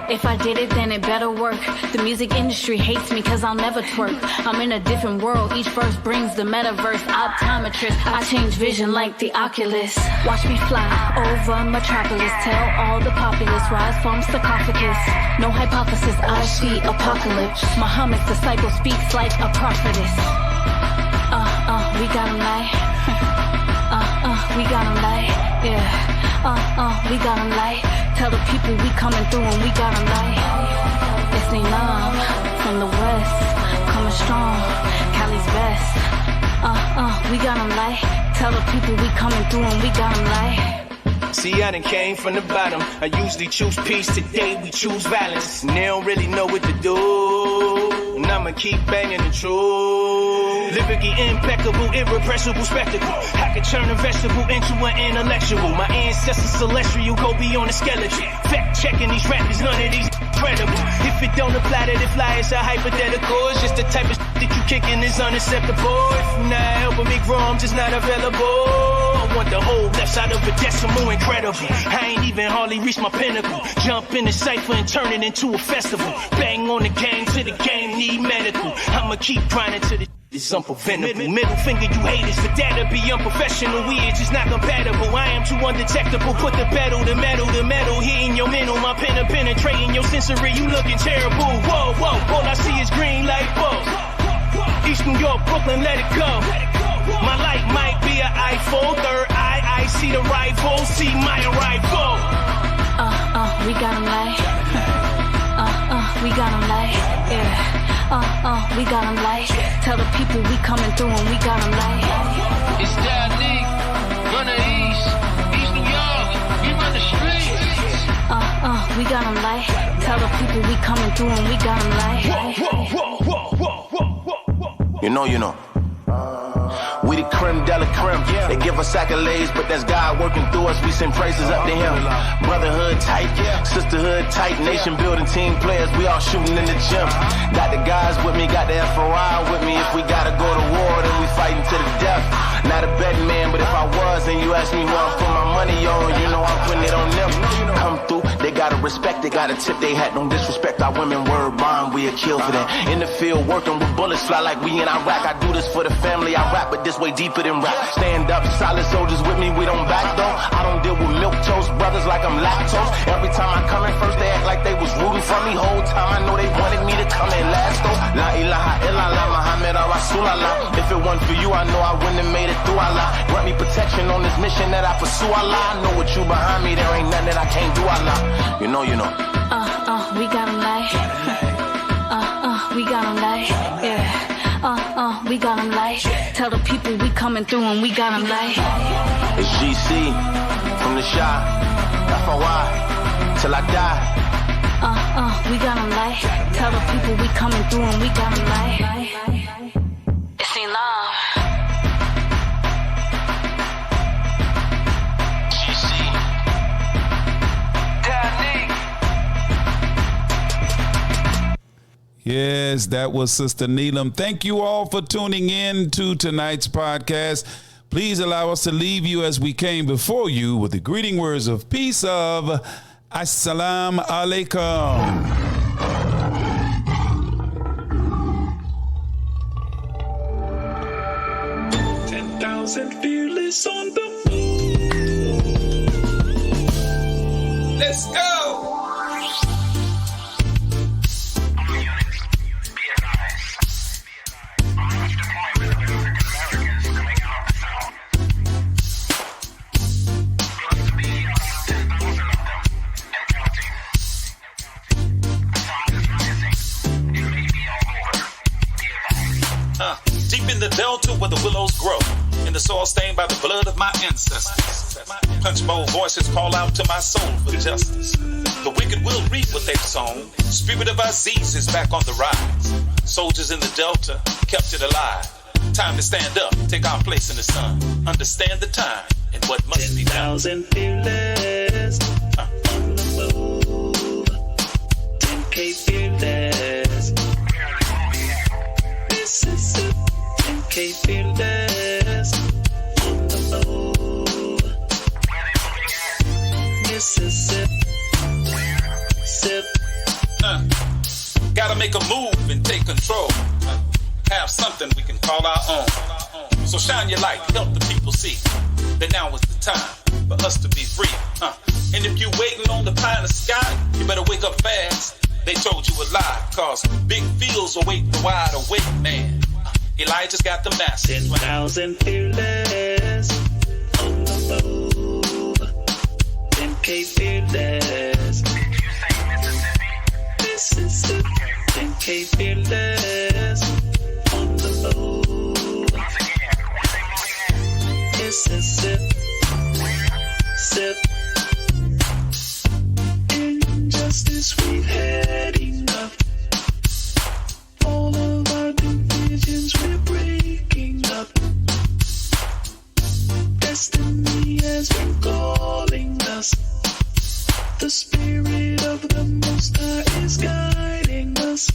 If I did it, then it better work. The music industry hates me cause I'll never twerk. I'm in a different world, each verse brings the metaverse. Optometrist, I change vision like the Oculus. Watch me fly over Metropolis. Tell all the populace, rise from sarcophagus. No hypothesis, I see apocalypse. Muhammad's disciple speaks like a prophetess. We got 'em like. We got 'em like. Yeah. We got 'em like. Tell the people we coming through and we got 'em like. It's Neelam from the west, coming strong, Cali's best. We got 'em like. Tell the people we coming through and we got 'em like. See, I done came from the bottom. I usually choose peace, today we choose violence. And they don't really know what to do, and I'ma keep banging the truth. Lyrically impeccable, irrepressible spectacle. I can turn a vegetable into an intellectual. My ancestors celestial, go beyond the skeleton. Fact checking these rappers, none of these credible. If it don't apply to the fly, it's a hypothetical. It's just the type of that you kicking is unacceptable. If you're not helping me grow, I'm just not available. I want the whole left side of a decimal, incredible. I ain't even hardly reached my pinnacle. Jump in the cypher and turn it into a festival. Bang on the gang till the game need medical. I'ma keep grinding to the it's unpreventable. Middle finger, you haters, for that to be unprofessional. We is just not compatible. I am too undetectable. Put the pedal, the metal hitting your mental. My pen penetrating your sensory. You looking terrible. Whoa, whoa, all I see is green light bulbs. East New York, Brooklyn, let it go. My light might be an iPhone. Third eye, I see the rival. See my arrival. We got 'em like. We got 'em like. Yeah. We got 'em like. Tell the people we coming through and we got 'em like. It's that Nick, run the East New York, we run the streets. We got 'em like. Tell the people we coming through and we got 'em like. You know. We the creme de la creme. They give us accolades, but that's God working through us. We send praises up to him. Brotherhood tight, sisterhood tight, nation building team players. We all shooting in the gym. Got the guys with me, got the FOI with me. If we gotta go to war, then we fighting to the death. Not a betting man, but if I was and you ask me who I put my money on, you know I'm putting it on them. Come through, they gotta respect, they gotta tip they hat. Don't disrespect our women, word bond, we'll kill for that. In the field working with bullets, fly like we in Iraq. I do this for the family, I rap, but this way deeper than rap. Stand up, solid soldiers with me, we don't back though. I don't deal with milk toast brothers like I'm lactose. Every time I come in first, they act like they was rooting for me. Whole time I know they wanted me to come in last though. La ilaha illallah, Muhammad, Rasulallah. If it wasn't for you, I know I wouldn't have made it through Allah. Grant me protection on this mission that I pursue, Allah. I know with you behind me, there ain't nothing that I can't do, Allah. You know. We got 'em like, we got 'em like, yeah. We got 'em like, tell the people we coming through and we got 'em like. It's GC from the shop, FOI, till I die. We got 'em like, tell the people we coming through and we got 'em like. It's in love. GC, Danny. Yes, that was Sister Neelam. Thank you all for tuning in to tonight's podcast. Please allow us to leave you as we came before you with the greeting words of peace of Assalamu alaikum. 10,000 fearless on the move. Let's go. Deep in the delta where the willows grow, in the soil stained by the blood of my ancestors. Punch bowl voices call out to my soul for justice. The wicked will reap what they've sown. Spirit of Aziz is back on the rise. Soldiers in the delta kept it alive. Time to stand up, take our place in the sun. Understand the time and what must be done. 10,000 fearless on the move. 10K fearless. Mississippi. 10K fearless on the move. Mississippi. Sip. Gotta make a move and take control. Have something we can call our own. So shine your light, help the people see that now is the time for us to be free. And if you waiting on the pie in the sky, you better wake up fast. They told you a lie, cause big fields await the wide awake man. Elijah's got the master. 10,000 fearless on the move. 10K fearless. Mississippi. 10K fearless on the move. Mississippi. Sip. Injustice we've had enough. All of our divisions we're breaking up. Destiny has been calling us. The spirit of the Most High is guiding us.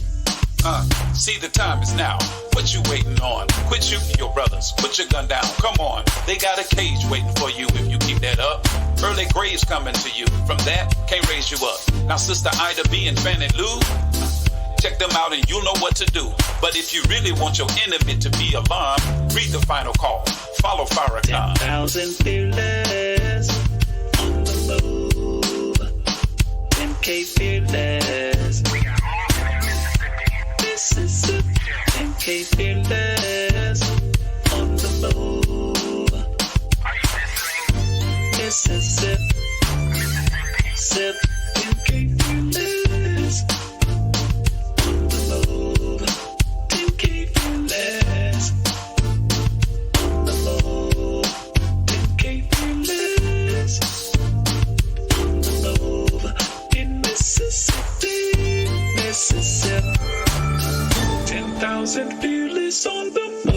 See, the time is now. What you waiting on? Quit shooting your brothers. Put your gun down. Come on. They got a cage waiting for you if you keep that up. Early graves coming to you. From that, can't raise you up. Now, Sister Ida B and Fannie Lou, check them out and you'll know what to do. But if you really want your enemy to be alarmed, read the final call. Follow Farrakhan. 10,000 fearless on the move. 10K fearless. Mississippi. 10K fearless on the move. Mississippi. Sip. 10K fearless on the move. 10K fearless on the move. 10K fearless on the move. In Mississippi. Mississippi. 10,000 fearless on the move.